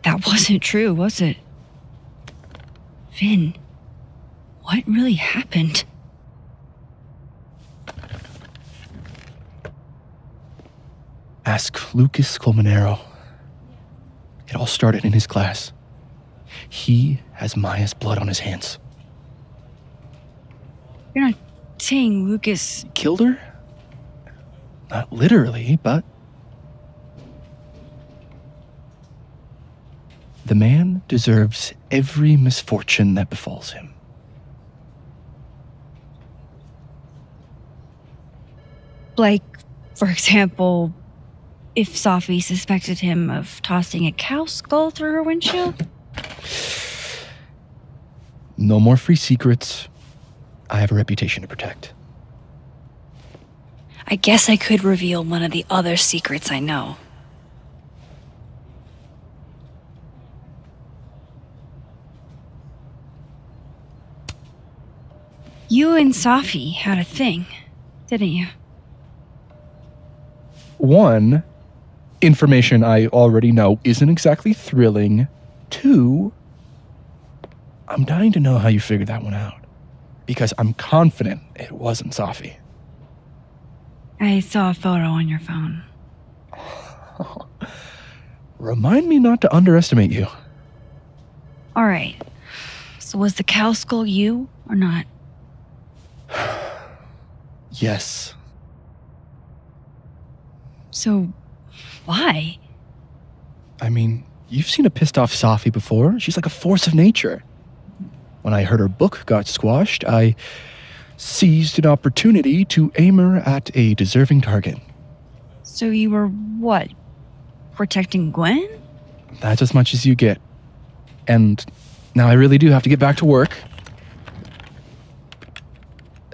that wasn't true, was it? Vin, what really happened? Ask Lucas Colmenero. It all started in his class. He has Maya's blood on his hands. You're not saying Lucas killed her? Not literally, but... The man deserves every misfortune that befalls him. Like, for example, if Safi suspected him of tossing a cow skull through her windshield? No more free secrets. I have a reputation to protect. I guess I could reveal one of the other secrets I know. You and Safi had a thing, didn't you? One, information I already know isn't exactly thrilling. Two, I'm dying to know how you figured that one out. Because I'm confident it wasn't Safi. I saw a photo on your phone. Remind me not to underestimate you. All right. So was the cow skull you or not? Yes. So, why? I mean, you've seen a pissed off Safi before. She's like a force of nature. When I heard her book got squashed, I seized an opportunity to aim her at a deserving target. So you were what? Protecting Gwen? That's as much as you get. And now I really do have to get back to work.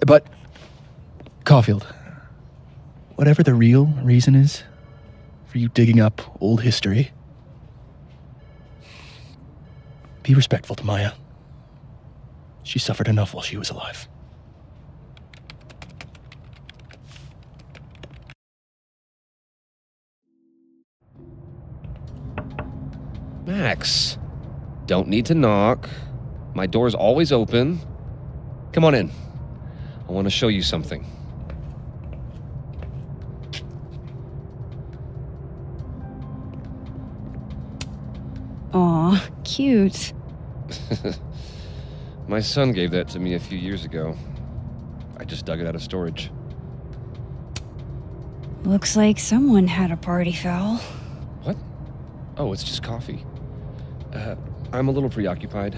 But, Caulfield, whatever the real reason is for you digging up old history, be respectful to Maya. She suffered enough while she was alive. Max, don't need to knock. My door's always open. Come on in. I want to show you something. Aw, cute. My son gave that to me a few years ago. I just dug it out of storage. Looks like someone had a party foul. What? Oh, it's just coffee. I'm a little preoccupied.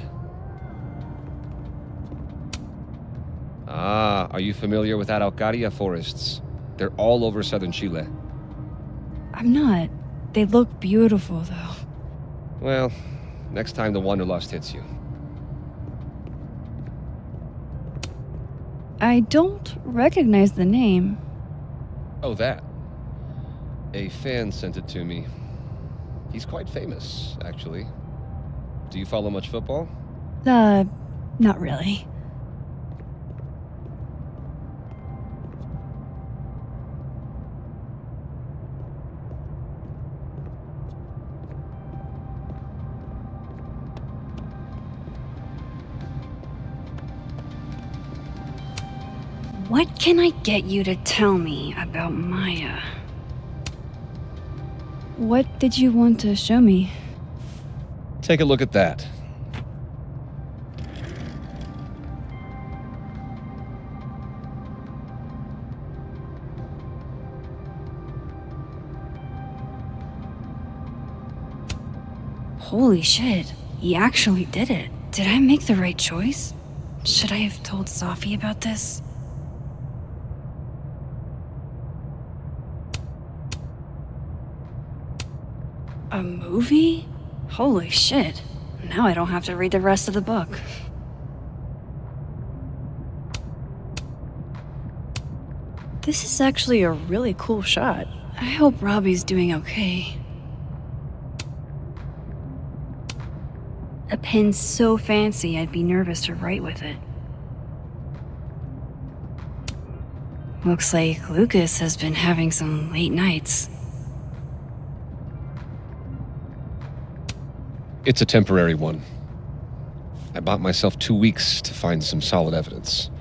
Ah, are you familiar with Araucaria forests? They're all over southern Chile. I'm not. They look beautiful, though. Well, next time the Wanderlust hits you. I don't recognize the name. Oh, that. A fan sent it to me. He's quite famous, actually. Do you follow much football? Not really. What can I get you to tell me about Maya? What did you want to show me? Take a look at that. Holy shit, he actually did it. Did I make the right choice? Should I have told Safi about this? A movie? Holy shit. Now I don't have to read the rest of the book. This is actually a really cool shot. I hope Robbie's doing okay. A pen so fancy I'd be nervous to write with it. Looks like Lucas has been having some late nights. It's a temporary one. I bought myself 2 weeks to find some solid evidence.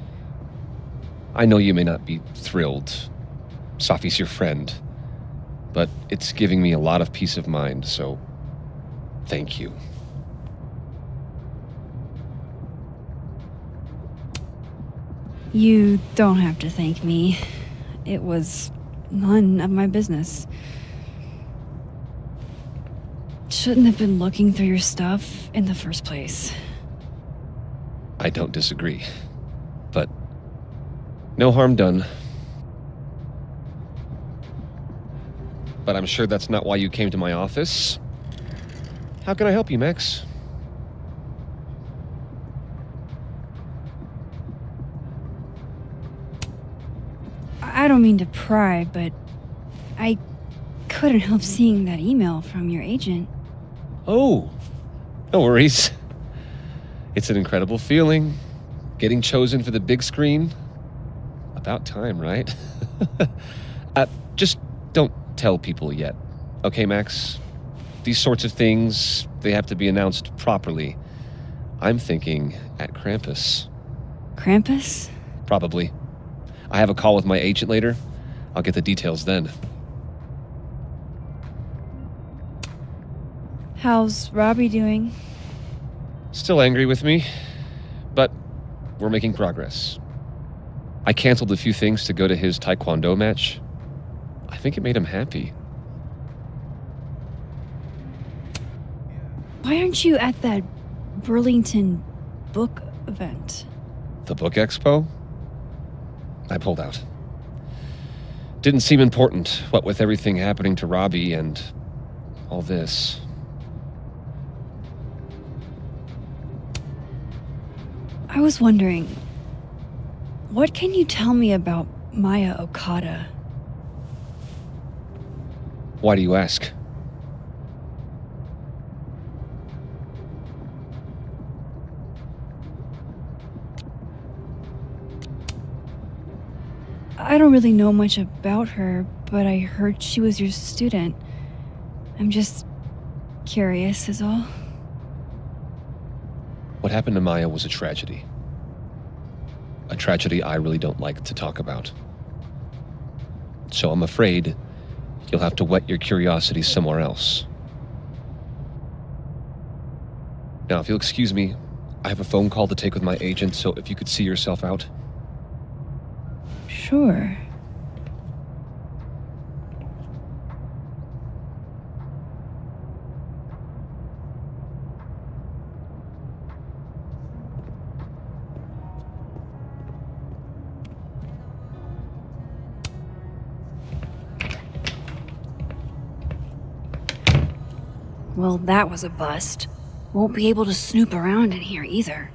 I know you may not be thrilled. Safi's your friend. But it's giving me a lot of peace of mind, so thank you. You don't have to thank me. It was none of my business. Shouldn't have been looking through your stuff in the first place. I don't disagree. But no harm done. But I'm sure that's not why you came to my office. How can I help you, Max? I don't mean to pry, but I couldn't help seeing that email from your agent. Oh, no worries. It's an incredible feeling. Getting chosen for the big screen. About time, right? Just don't tell people yet. Okay, Max? These sorts of things, they have to be announced properly. I'm thinking at Krampus. Krampus? Probably. I have a call with my agent later. I'll get the details then. How's Robbie doing? Still angry with me, but we're making progress. I canceled a few things to go to his taekwondo match. I think it made him happy. Why aren't you at that Burlington book event? The book expo? I pulled out. Didn't seem important, what with everything happening to Robbie and all this. I was wondering, what can you tell me about Maya Okada? Why do you ask? I don't really know much about her, but I heard she was your student. I'm just curious is all. What What happened to Maya was a tragedy. A tragedy I really don't like to talk about. So I'm afraid you'll have to whet your curiosity somewhere else. Now, if you'll excuse me, I have a phone call to take with my agent, so if you could see yourself out. Sure. Well, that was a bust. Won't be able to snoop around in here either.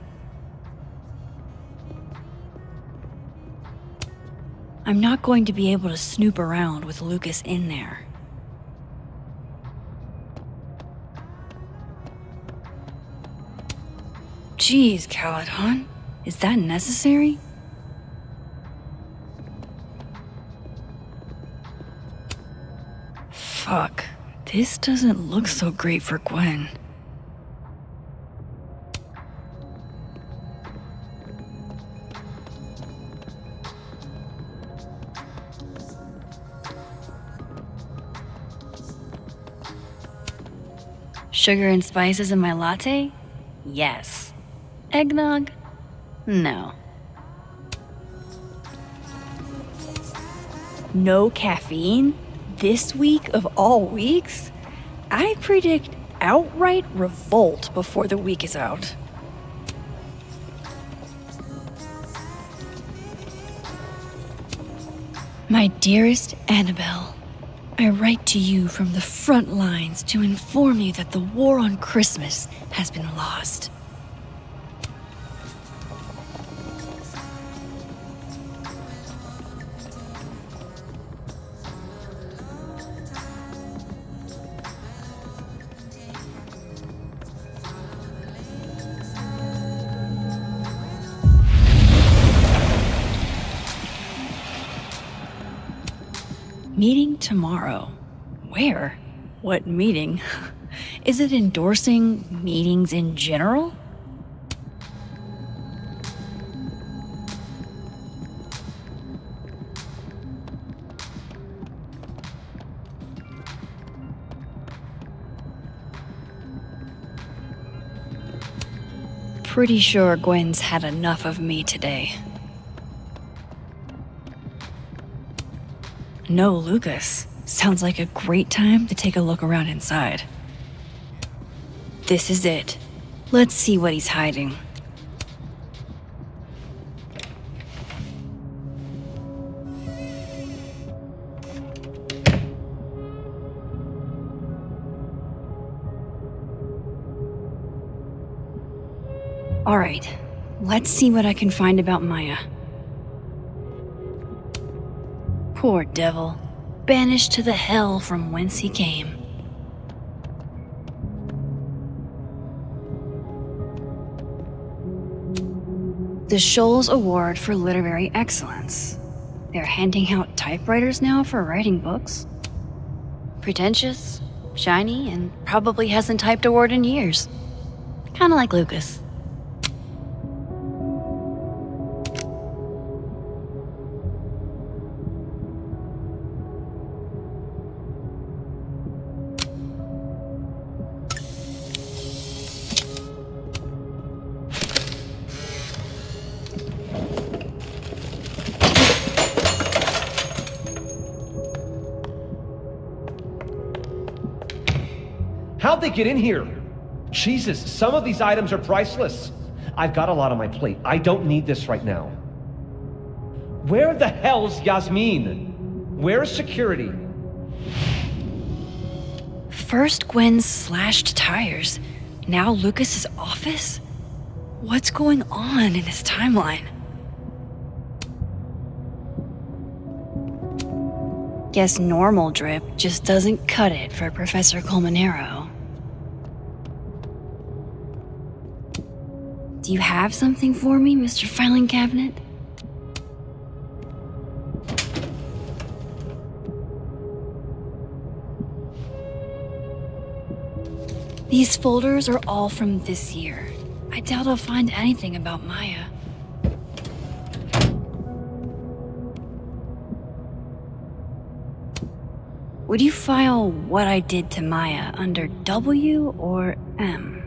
I'm not going to be able to snoop around with Lucas in there. Jeez, Caledon. Is that necessary? Fuck. This doesn't look so great for Gwen. Sugar and spices in my latte? Yes. Eggnog? No. No caffeine? This week of all weeks? I predict outright revolt before the week is out. My dearest Annabelle, I write to you from the front lines to inform you that the war on Christmas has been lost. Meeting tomorrow. Where? What meeting? Is it endorsing meetings in general? Pretty sure Gwen's had enough of me today. No Lucas. Sounds like a great time to take a look around inside. This is it. Let's see what he's hiding. All right, let's see what I can find about Maya. Poor devil, banished to the hell from whence he came. The Shoals Award for Literary Excellence. They're handing out typewriters now for writing books. Pretentious, shiny, and probably hasn't typed a word in years. Kinda like Lucas. How'd they get in here? Jesus, some of these items are priceless. I've got a lot on my plate. I don't need this right now. Where the hell's Yasmin? Where's security? First Gwen's slashed tires, now Lucas's office? What's going on in his timeline? Guess normal drip just doesn't cut it for Professor Colmenero. Do you have something for me, Mr. Filing Cabinet? These folders are all from this year. I doubt I'll find anything about Maya. Would you file what I did to Maya under W or M?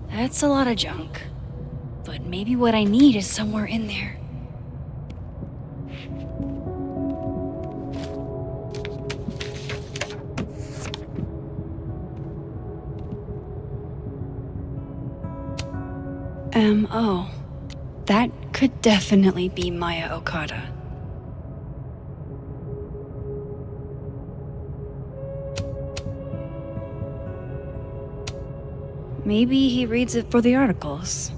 That's a lot of junk, but maybe what I need is somewhere in there. M.O. That could definitely be Maya Okada. Maybe he reads it for the articles.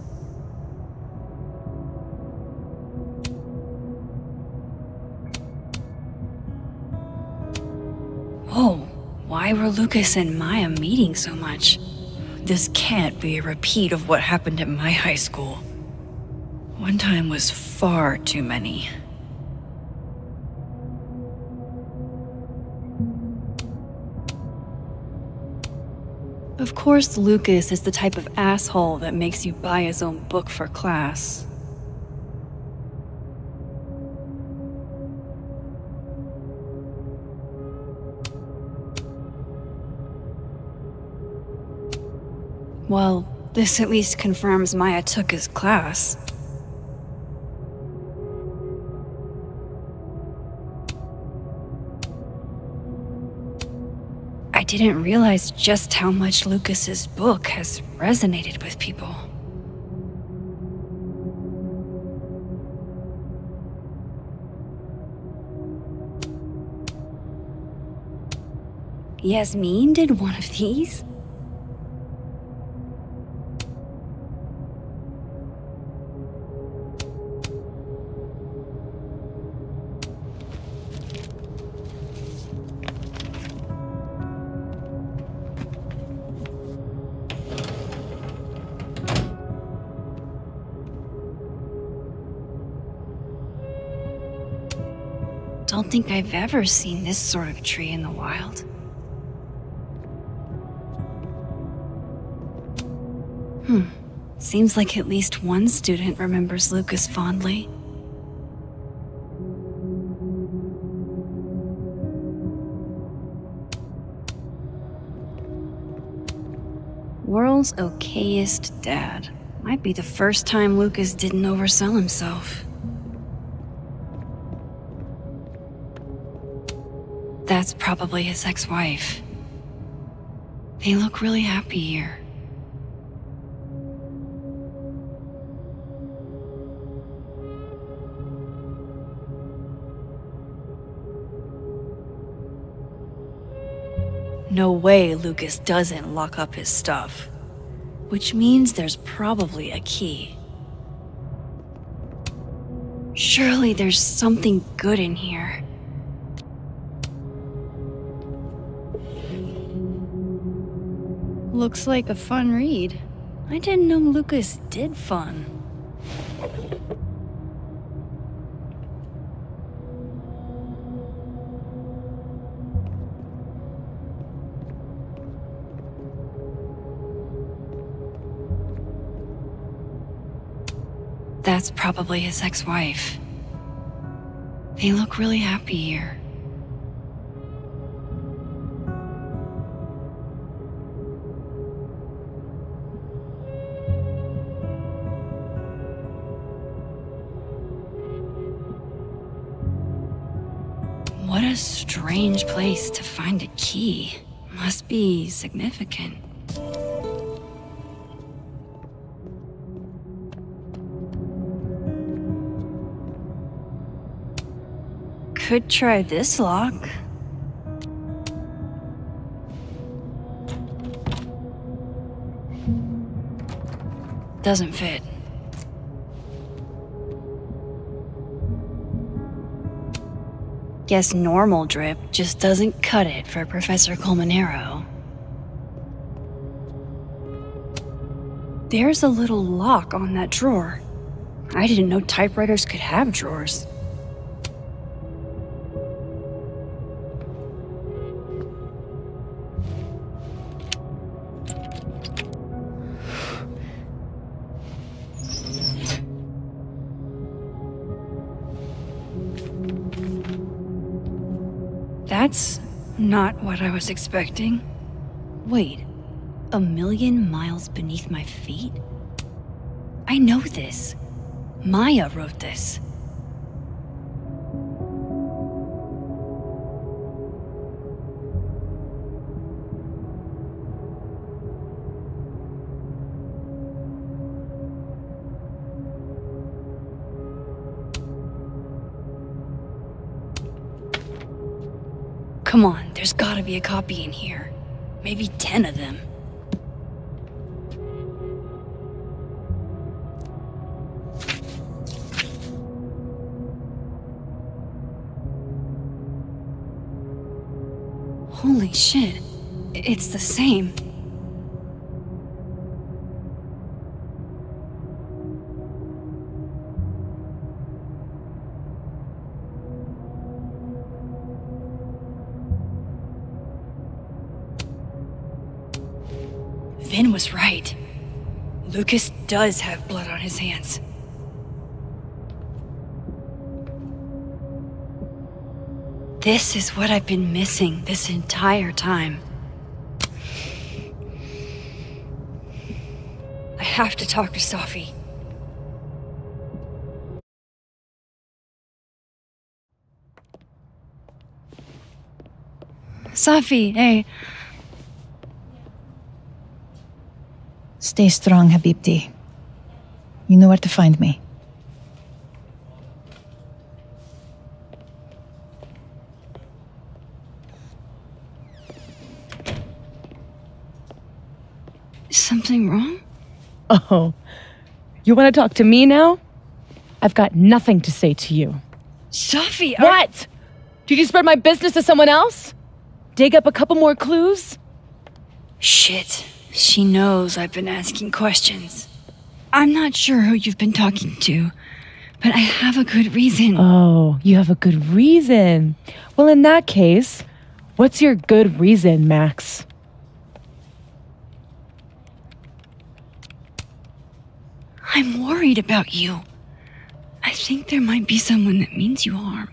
Whoa, why were Lucas and Maya meeting so much? This can't be a repeat of what happened at my high school. One time was far too many. Of course, Lucas is the type of asshole that makes you buy his own book for class. Well, this at least confirms Maya took his class. I didn't realize just how much Lucas's book has resonated with people. Yasmin did one of these? Don't think I've ever seen this sort of tree in the wild. Seems like at least one student remembers Lucas fondly. World's okayest dad. Might be the first time Lucas didn't oversell himself. That's probably his ex-wife. They look really happy here. No way Lucas doesn't lock up his stuff. Which means there's probably a key. Surely there's something good in here. Looks like a fun read. I didn't know Lucas did fun. That's probably his ex-wife. They look really happy here. What a strange place to find a key. Must be significant. Could try this lock. Doesn't fit. Guess normal drip just doesn't cut it for Professor Colmenero. There's a little lock on that drawer. I didn't know typewriters could have drawers. That's not what I was expecting. Wait, 1,000,000 miles beneath my feet? I know this. Maya wrote this. Come on, there's gotta be a copy in here. Maybe 10 of them. Holy shit, it's the same. Vin was right. Lucas does have blood on his hands. This is what I've been missing this entire time. I have to talk to Safi. Safi, hey. Stay strong, Habibti. You know where to find me. Is something wrong? Oh, you want to talk to me now? I've got nothing to say to you. Safi, What? Did you spread my business to someone else? Dig up a couple more clues? Shit. She knows I've been asking questions. I'm not sure who you've been talking to, but I have a good reason. Oh, you have a good reason. Well, in that case, what's your good reason, Max? I'm worried about you. I think there might be someone that means you harm.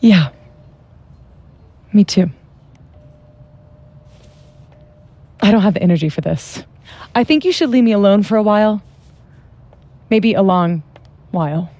Yeah. Me too. I don't have the energy for this. I think you should leave me alone for a while. Maybe a long while.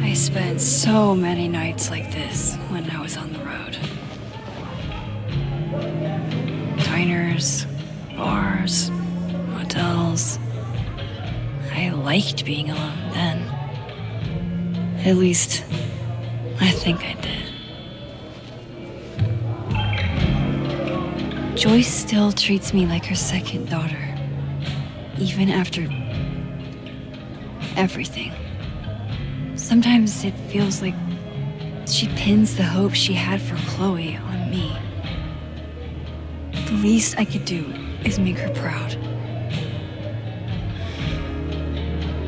I spent so many nights like this when I was on the road. Diners, bars, hotels. I liked being alone then. At least, I think I did. Joyce still treats me like her second daughter, even after everything. Sometimes it feels like she pins the hope she had for Chloe on me. The least I could do is make her proud.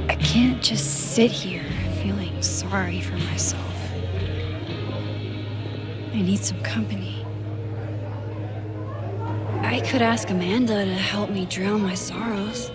I can't just sit here feeling sorry for myself. I need some company. I could ask Amanda to help me drown my sorrows.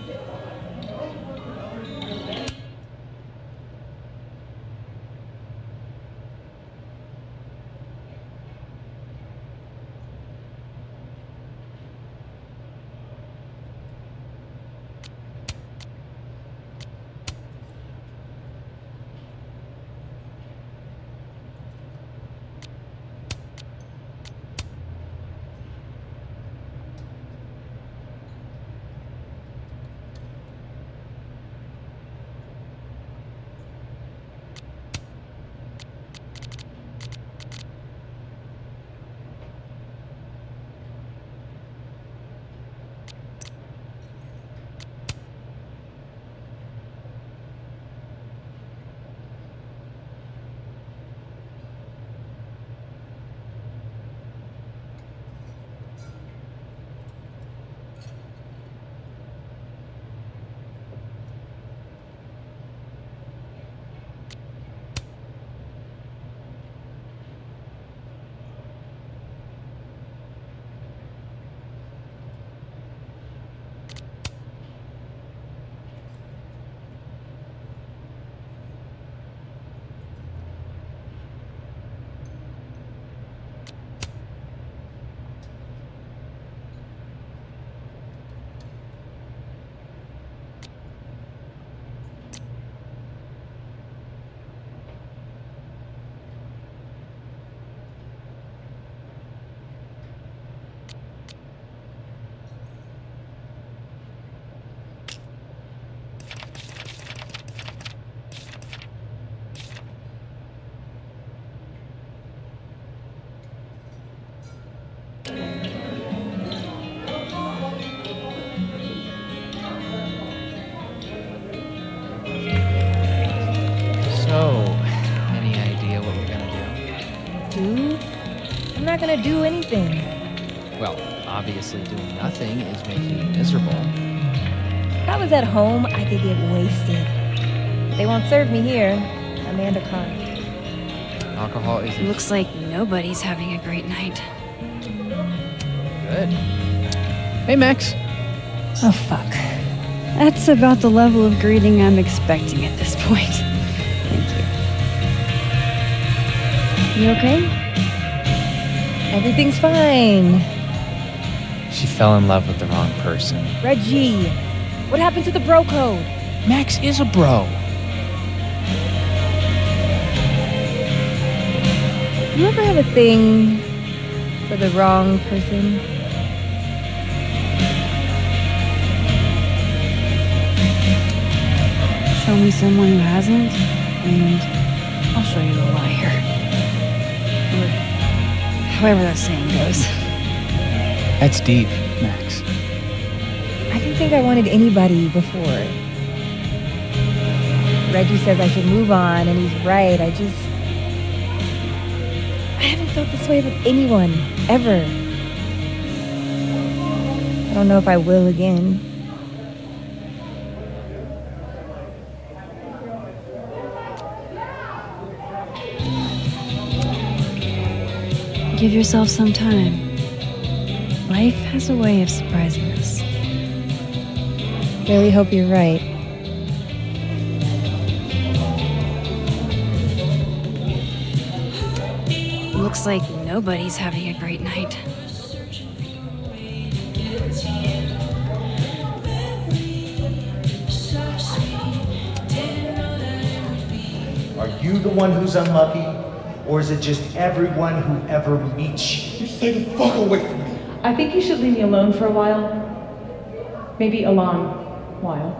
not gonna do anything. Well, obviously doing nothing is making you miserable. If I was at home, I could get wasted. They won't serve me here. Amanda can't. Alcohol is... Looks like nobody's having a great night. Good. Hey, Max. Oh, fuck. That's about the level of greeting I'm expecting at this point. Thank you. You okay? Everything's fine. She fell in love with the wrong person. Reggie, what happened to the bro code? Max is a bro. You ever have a thing for the wrong person? Show me someone who hasn't, and I'll show you a liar. Or however that saying goes. That's deep, Max. I didn't think I wanted anybody before. Reggie says I should move on, and he's right. I haven't felt this way with anyone, ever. I don't know if I will again. Give yourself some time. Life has a way of surprising us. Really hope you're right. Looks like nobody's having a great night. Are you the one who's unlucky? Or is it just everyone who ever meets you? Stay the fuck away from me. I think you should leave me alone for a while. Maybe a long while.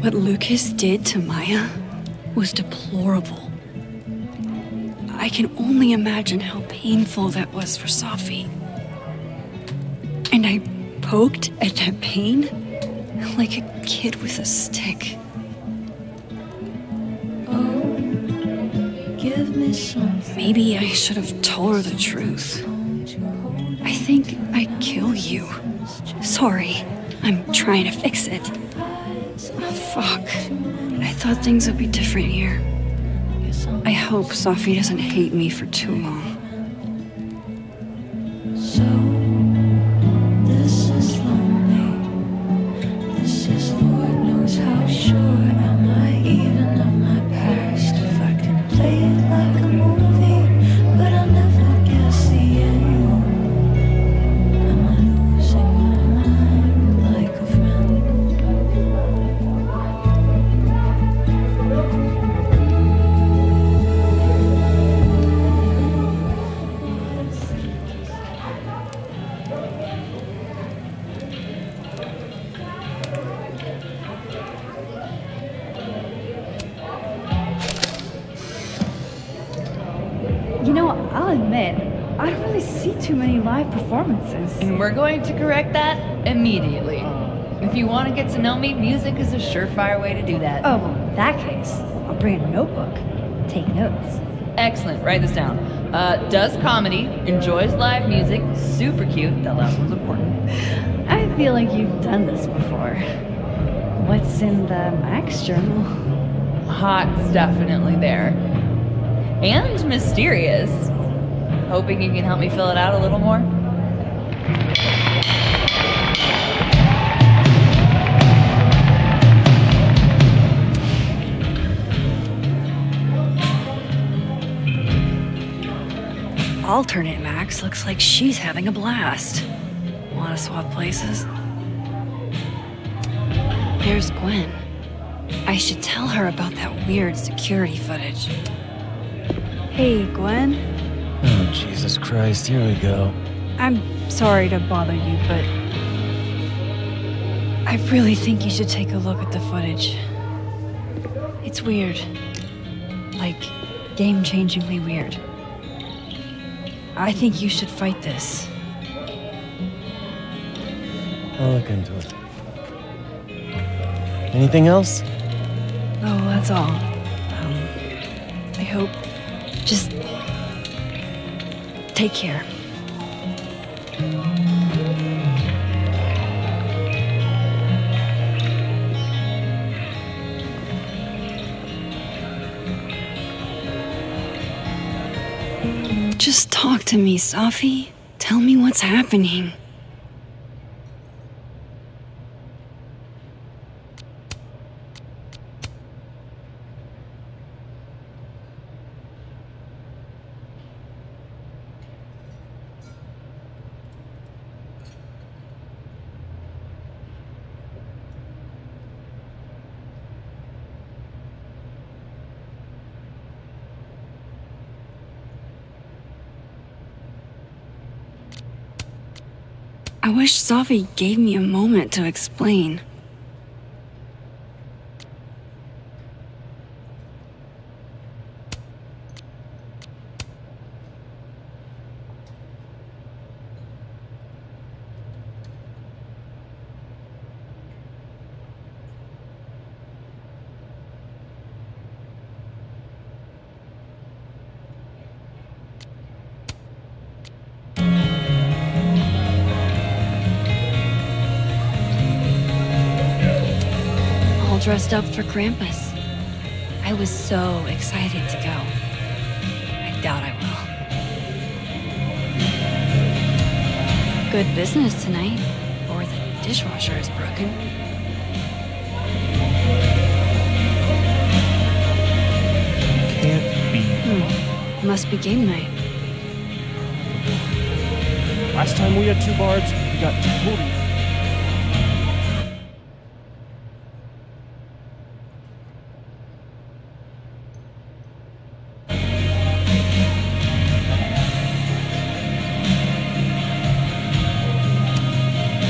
What Lucas did to Maya was deplorable. I can only imagine how painful that was for Safi. And I poked at that pain like a kid with a stick. Oh, give me something. Maybe I should have told her the truth. I think I'd kill you. Sorry, I'm trying to fix it. Oh, fuck. I thought things would be different here. I hope Safi doesn't hate me for too long. I'll admit, I don't really see too many live performances. And we're going to correct that immediately. If you want to get to know me, music is a surefire way to do that. Oh, well, in that case, I'll bring a notebook. Take notes. Excellent, write this down. Does comedy, enjoys live music, super cute, that last one's important. I feel like you've done this before. What's in the Max journal? Hot's definitely there. And mysterious. Hoping you can help me fill it out a little more. Alternate Max looks like she's having a blast. Want to swap places? There's Gwen. I should tell her about that weird security footage. Hey, Gwen. Oh, Jesus Christ, here we go. I'm sorry to bother you, but I really think you should take a look at the footage. It's weird. Like, game-changingly weird. I think you should fight this. I'll look into it. Anything else? Oh, that's all. I hope... Just... take care. Just talk to me, Safi. Tell me what's happening. I wish Safi gave me a moment to explain. Dressed up for Krampus. I was so excited to go. I doubt I will. Good business tonight, or the dishwasher is broken. Can't be. Must be game night. Last time we had 2 bards, we got totally...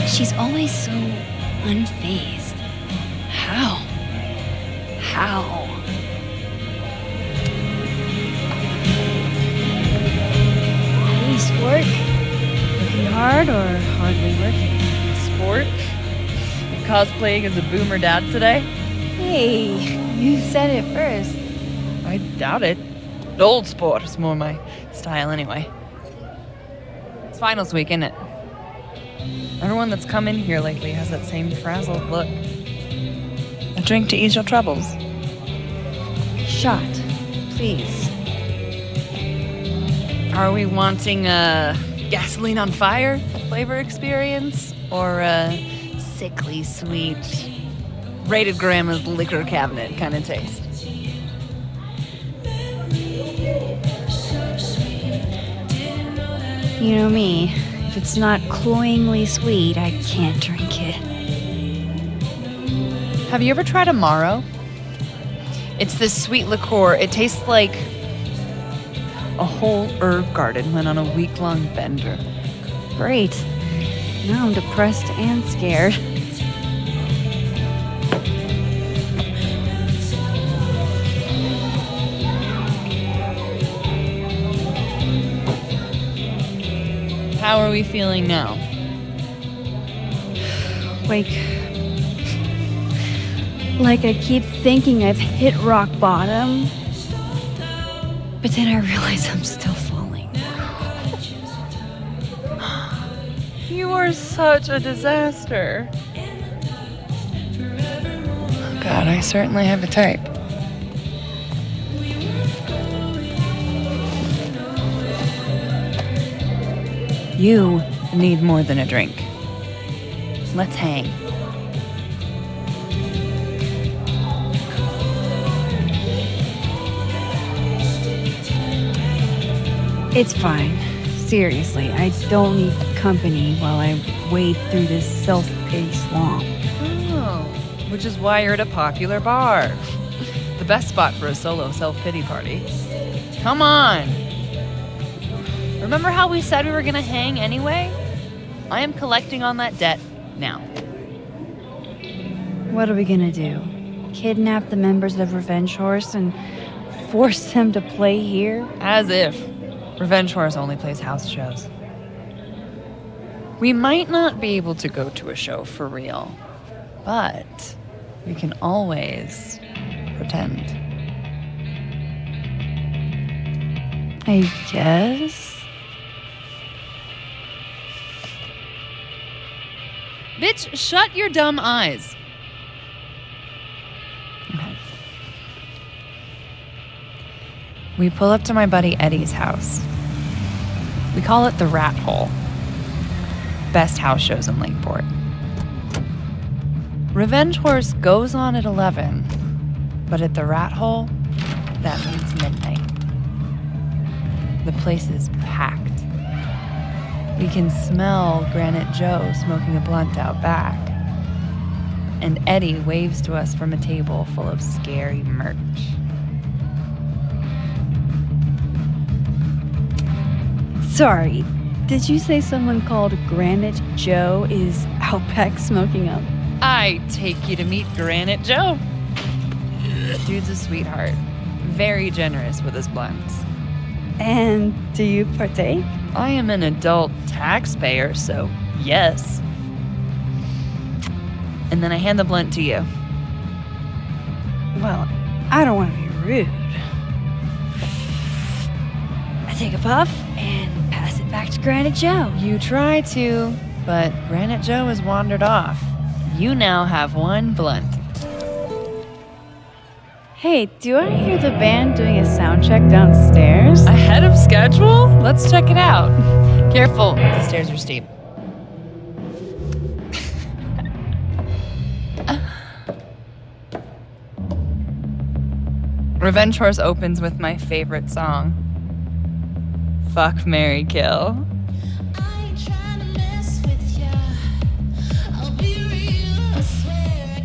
She's always so unfazed. How? How? Hey, Sport. Working hard or hardly working? Sport? You cosplaying as a boomer dad today? Hey, you said it first. I doubt it. Old sport is more my style anyway. It's finals week, isn't it? Everyone that's come in here lately has that same frazzled look. A drink to ease your troubles. Shot, please. Are we wanting a gasoline on fire flavor experience? Or a sickly sweet, rated grandma's liquor cabinet kind of taste? You know me. If it's not cloyingly sweet, I can't drink it. Have you ever tried Amaro? It's this sweet liqueur. It tastes like a whole herb garden went on a week-long bender. Great. Now I'm depressed and scared. How are we feeling now? Like I keep thinking I've hit rock bottom. But then I realize I'm still falling. You are such a disaster. Oh God, I certainly have a type. You need more than a drink. Let's hang. It's fine. Seriously, I don't need company while I wade through this self-pity swamp. Oh, which is why you're at a popular bar. The best spot for a solo self-pity party. Come on! Remember how we said we were gonna hang anyway? I am collecting on that debt now. What are we gonna do? Kidnap the members of Revenge Horse and force them to play here? As if. Revenge Horse only plays house shows. We might not be able to go to a show for real, but we can always pretend. I guess. Bitch, shut your dumb eyes. Okay. We pull up to my buddy Eddie's house. We call it the Rat Hole. Best house shows in Lakeport. Revenge Horse goes on at 11, but at the Rat Hole, that means midnight. The place is packed. We can smell Granite Joe smoking a blunt out back. And Eddie waves to us from a table full of scary merch. Sorry, did you say someone called Granite Joe is out back smoking up? I take you to meet Granite Joe. Dude's a sweetheart. Very generous with his blunts. And do you partake? I am an adult taxpayer, so yes. And then I hand the blunt to you. Well, I don't want to be rude. I take a puff and pass it back to Granite Joe. You try to, but Granite Joe has wandered off. You now have one blunt. Hey, do I hear the band doing a sound check downstairs? Ahead of schedule? Let's check it out. Careful, the stairs are steep. Revenge Horse opens with my favorite song. Fuck, Marry, Kill.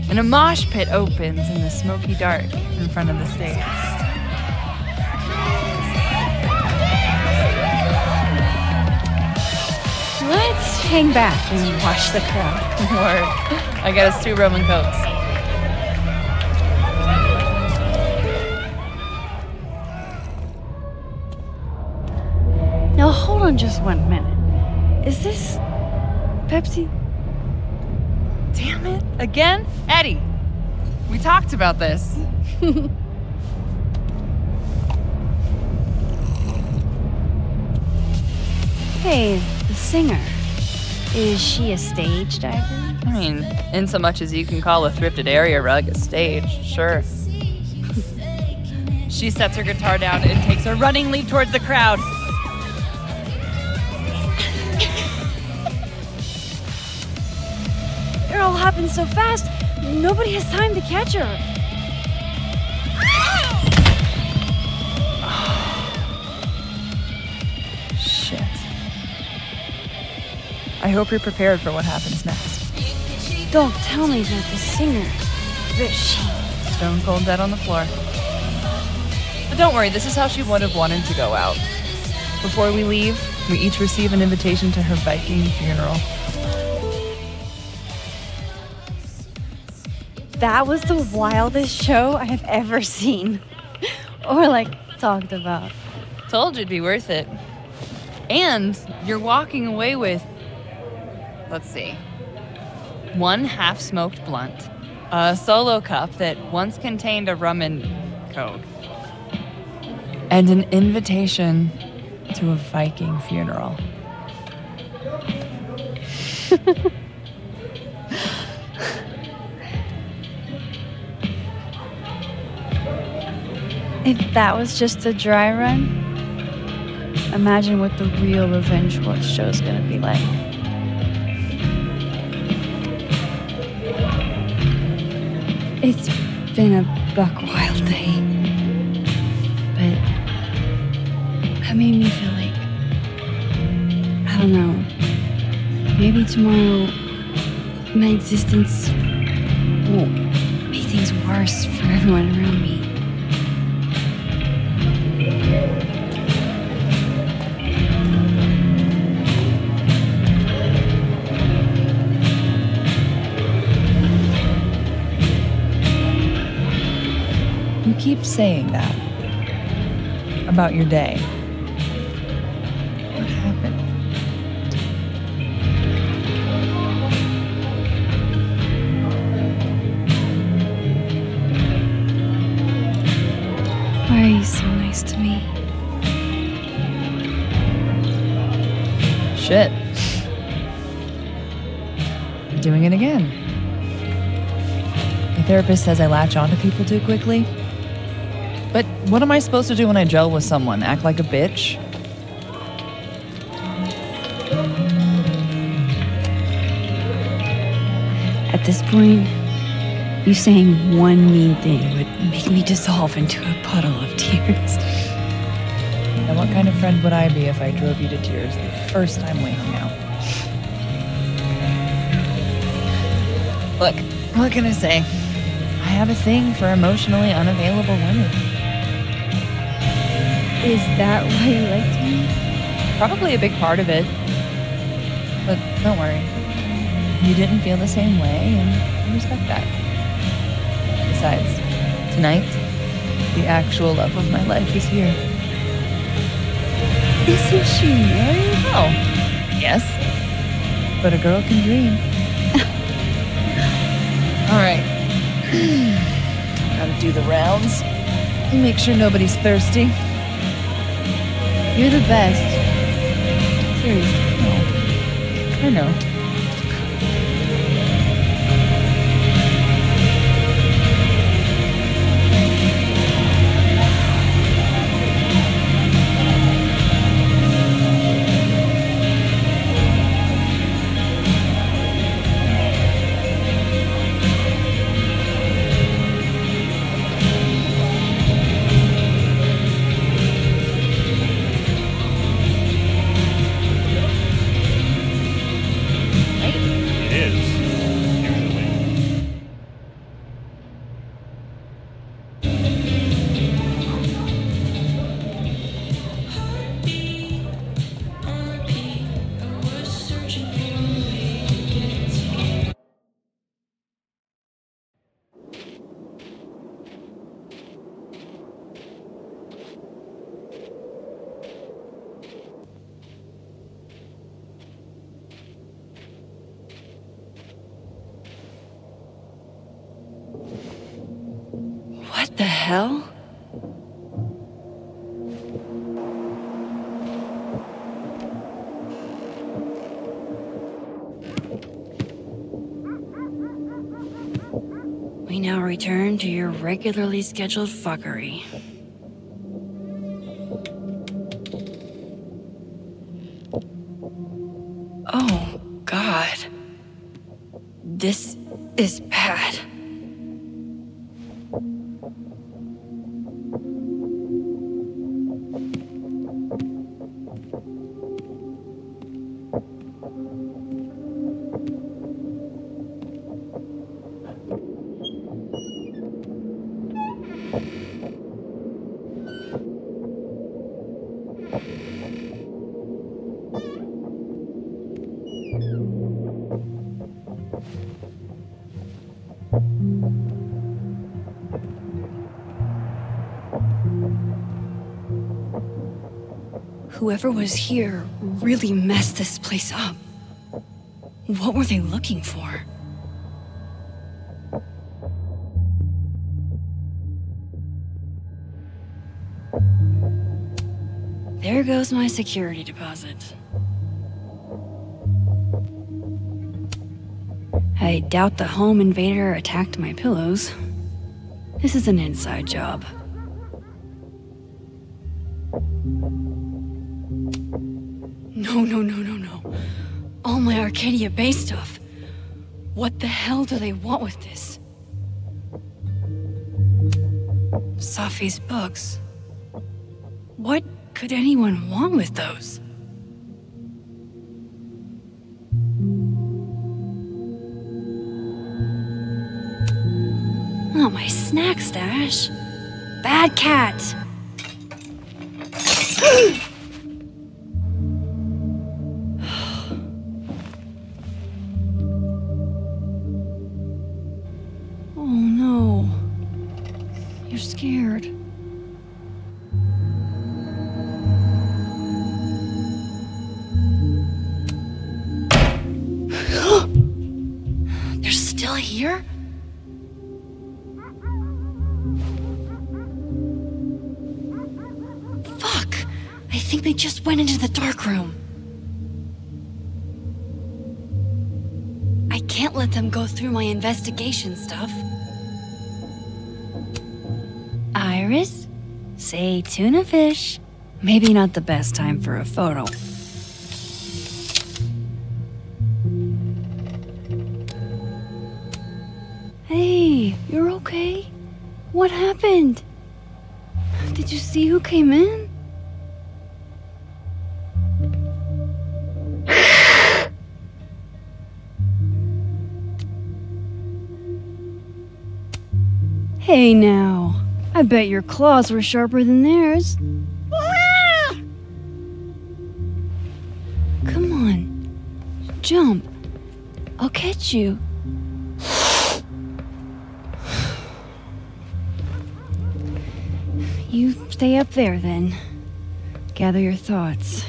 And a mosh pit opens in the smoky dark in front of the stage. Let's hang back and watch the crowd. Word. I got us 2 Roman Cokes. Now hold on just 1 minute. Is this Pepsi? Damn it. Again? Eddie, we talked about this. Hey, the singer. Is she a stage diver? I mean, in so much as you can call a thrifted area rug a stage, sure. She sets her guitar down and takes a running leap towards the crowd. It all happened so fast, nobody has time to catch her. Shit. I hope you're prepared for what happens next. Don't tell me that the singer, that she... Stone cold dead on the floor. But don't worry, this is how she would have wanted to go out. Before we leave, we each receive an invitation to her Viking funeral. That was the wildest show I have ever seen. Or, like, talked about. Told you it'd be worth it. And you're walking away with, let's see, 1 half-smoked blunt, a solo cup that once contained a rum and coke, and an invitation to a Viking funeral. If that was just a dry run, imagine what the real Revenge Horse show is gonna be like. It's been a buck wild day, but that made me feel like, I don't know, maybe tomorrow my existence won't make things worse for everyone around me. You keep saying that about your day. What happened? Why are you so nice to me? Shit. Doing it again. My therapist says I latch onto people too quickly. But what am I supposed to do when I gel with someone? Act like a bitch? At this point, you saying one mean thing would make me dissolve into a puddle of tears. And what kind of friend would I be if I drove you to tears the first time we hung out? Look, what can I say? I have a thing for emotionally unavailable women. Is that why you liked me? Probably a big part of it. But don't worry. You didn't feel the same way, and I respect that. Besides, tonight, the actual love of my life is here. Isn't she married? Oh, yes. But a girl can dream. All right. Gotta do the rounds. Make sure nobody's thirsty. You're the best. Seriously. No. I know. What the hell? We now return to your regularly scheduled fuckery. Oh, God. This is bad. Whoever was here really messed this place up. What were they looking for? There goes my security deposit. I doubt the home invader attacked my pillows. This is an inside job. No. All my Arcadia Bay stuff. What the hell do they want with this? Safi's books. What could anyone want with those? Oh, my snack stash. Bad cat. Oh no. You're scared. They're still here? I think they just went into the dark room. I can't let them go through my investigation stuff. Iris? Say tuna fish. Maybe not the best time for a photo. Hey, you're okay? What happened? Did you see who came in? Hey now, I bet your claws were sharper than theirs. Come on, jump. I'll catch you. You stay up there then. Gather your thoughts.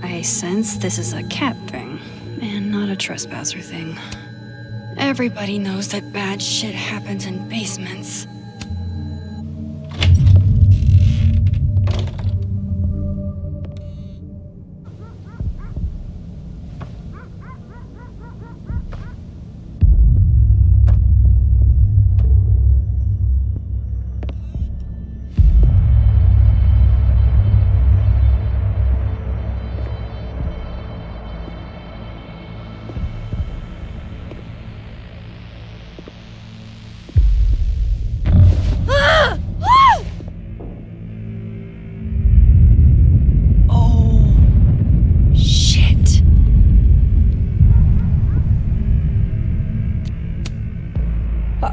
I sense this is a cat thing, and not a trespasser thing. Everybody knows that bad shit happens in basements.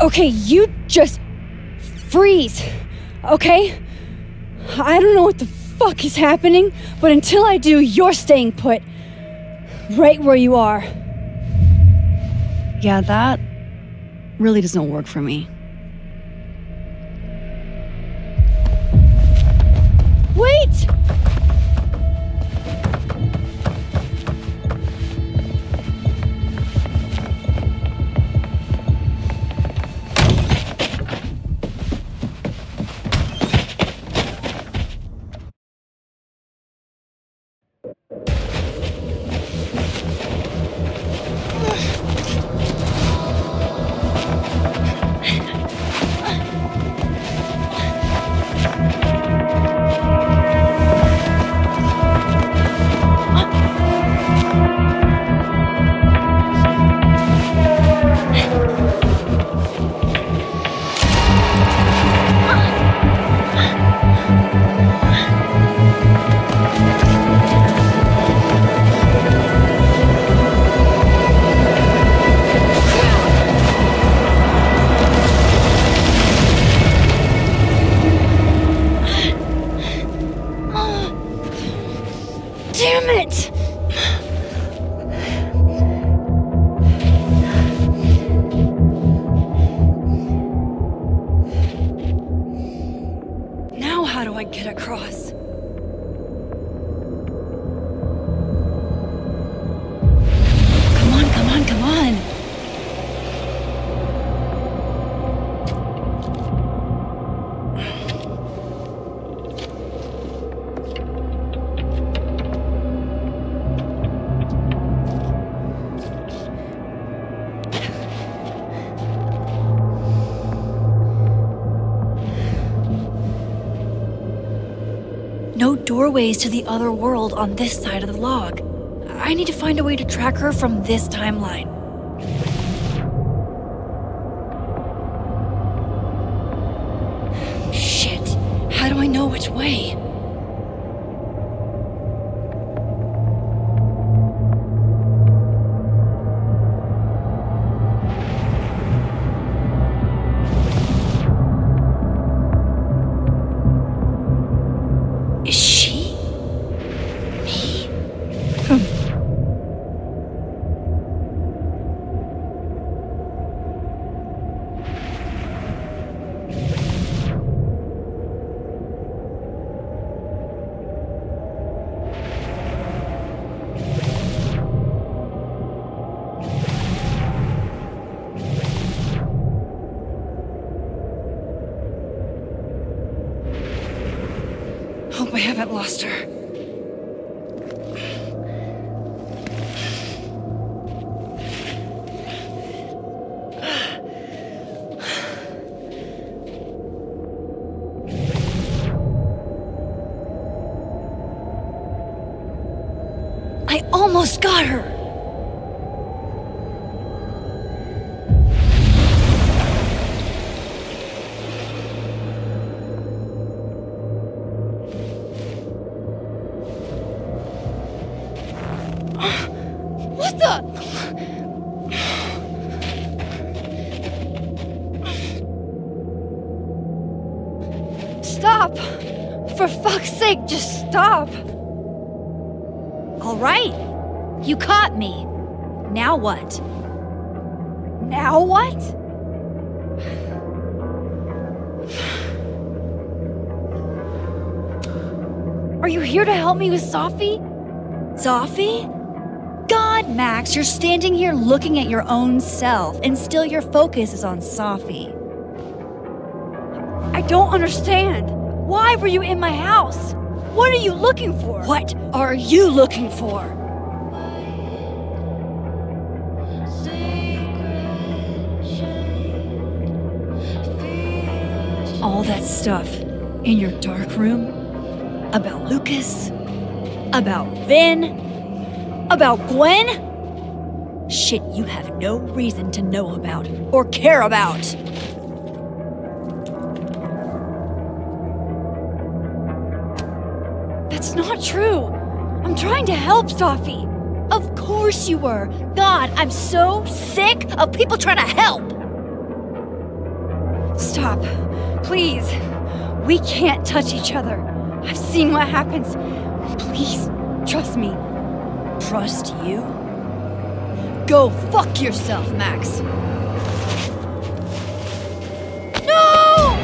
Okay, you just freeze, okay? I don't know what the fuck is happening, but until I do, you're staying put. Right where you are. Yeah, that really doesn't work for me. Wait! Damn it! Now how do I get across? Come on, come on, come on! No doorways to the other world on this side of the log. I need to find a way to track her from this timeline. Shit, how do I know which way? haven't lost her. I almost got her! What the? Stop! For fuck's sake, just stop! All right. You caught me. Now what? Now what? Are you here to help me with Safi? Safi? God, Max, you're standing here looking at your own self, and still your focus is on Safi. I don't understand. Why were you in my house? What are you looking for? What are you looking for? All that stuff in your dark room? About Lucas? About Vin? About Gwen? Shit you have no reason to know about or care about. That's not true. I'm trying to help Safi. Of course you were. God, I'm so sick of people trying to help. Stop. Please. We can't touch each other. I've seen what happens. Please, trust me. Trust you? Go fuck yourself, Max. No!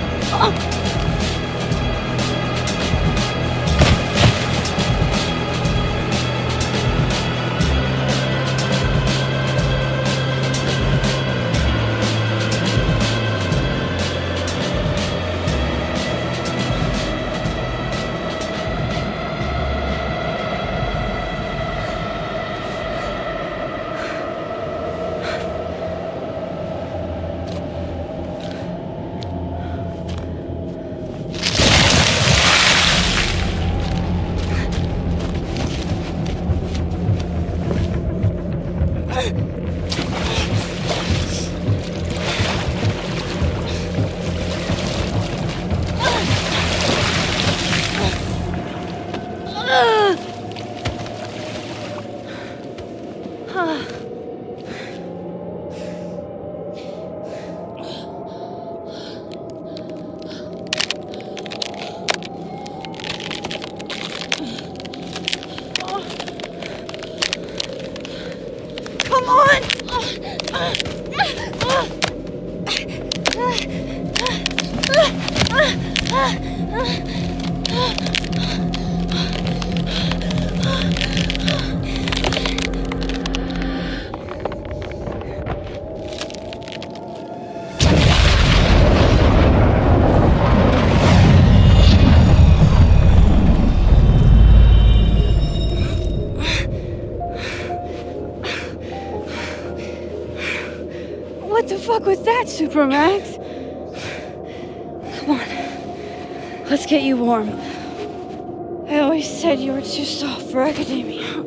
What the fuck was that, Supermax? Come on. Let's get you warm. I always said you were too soft for academia.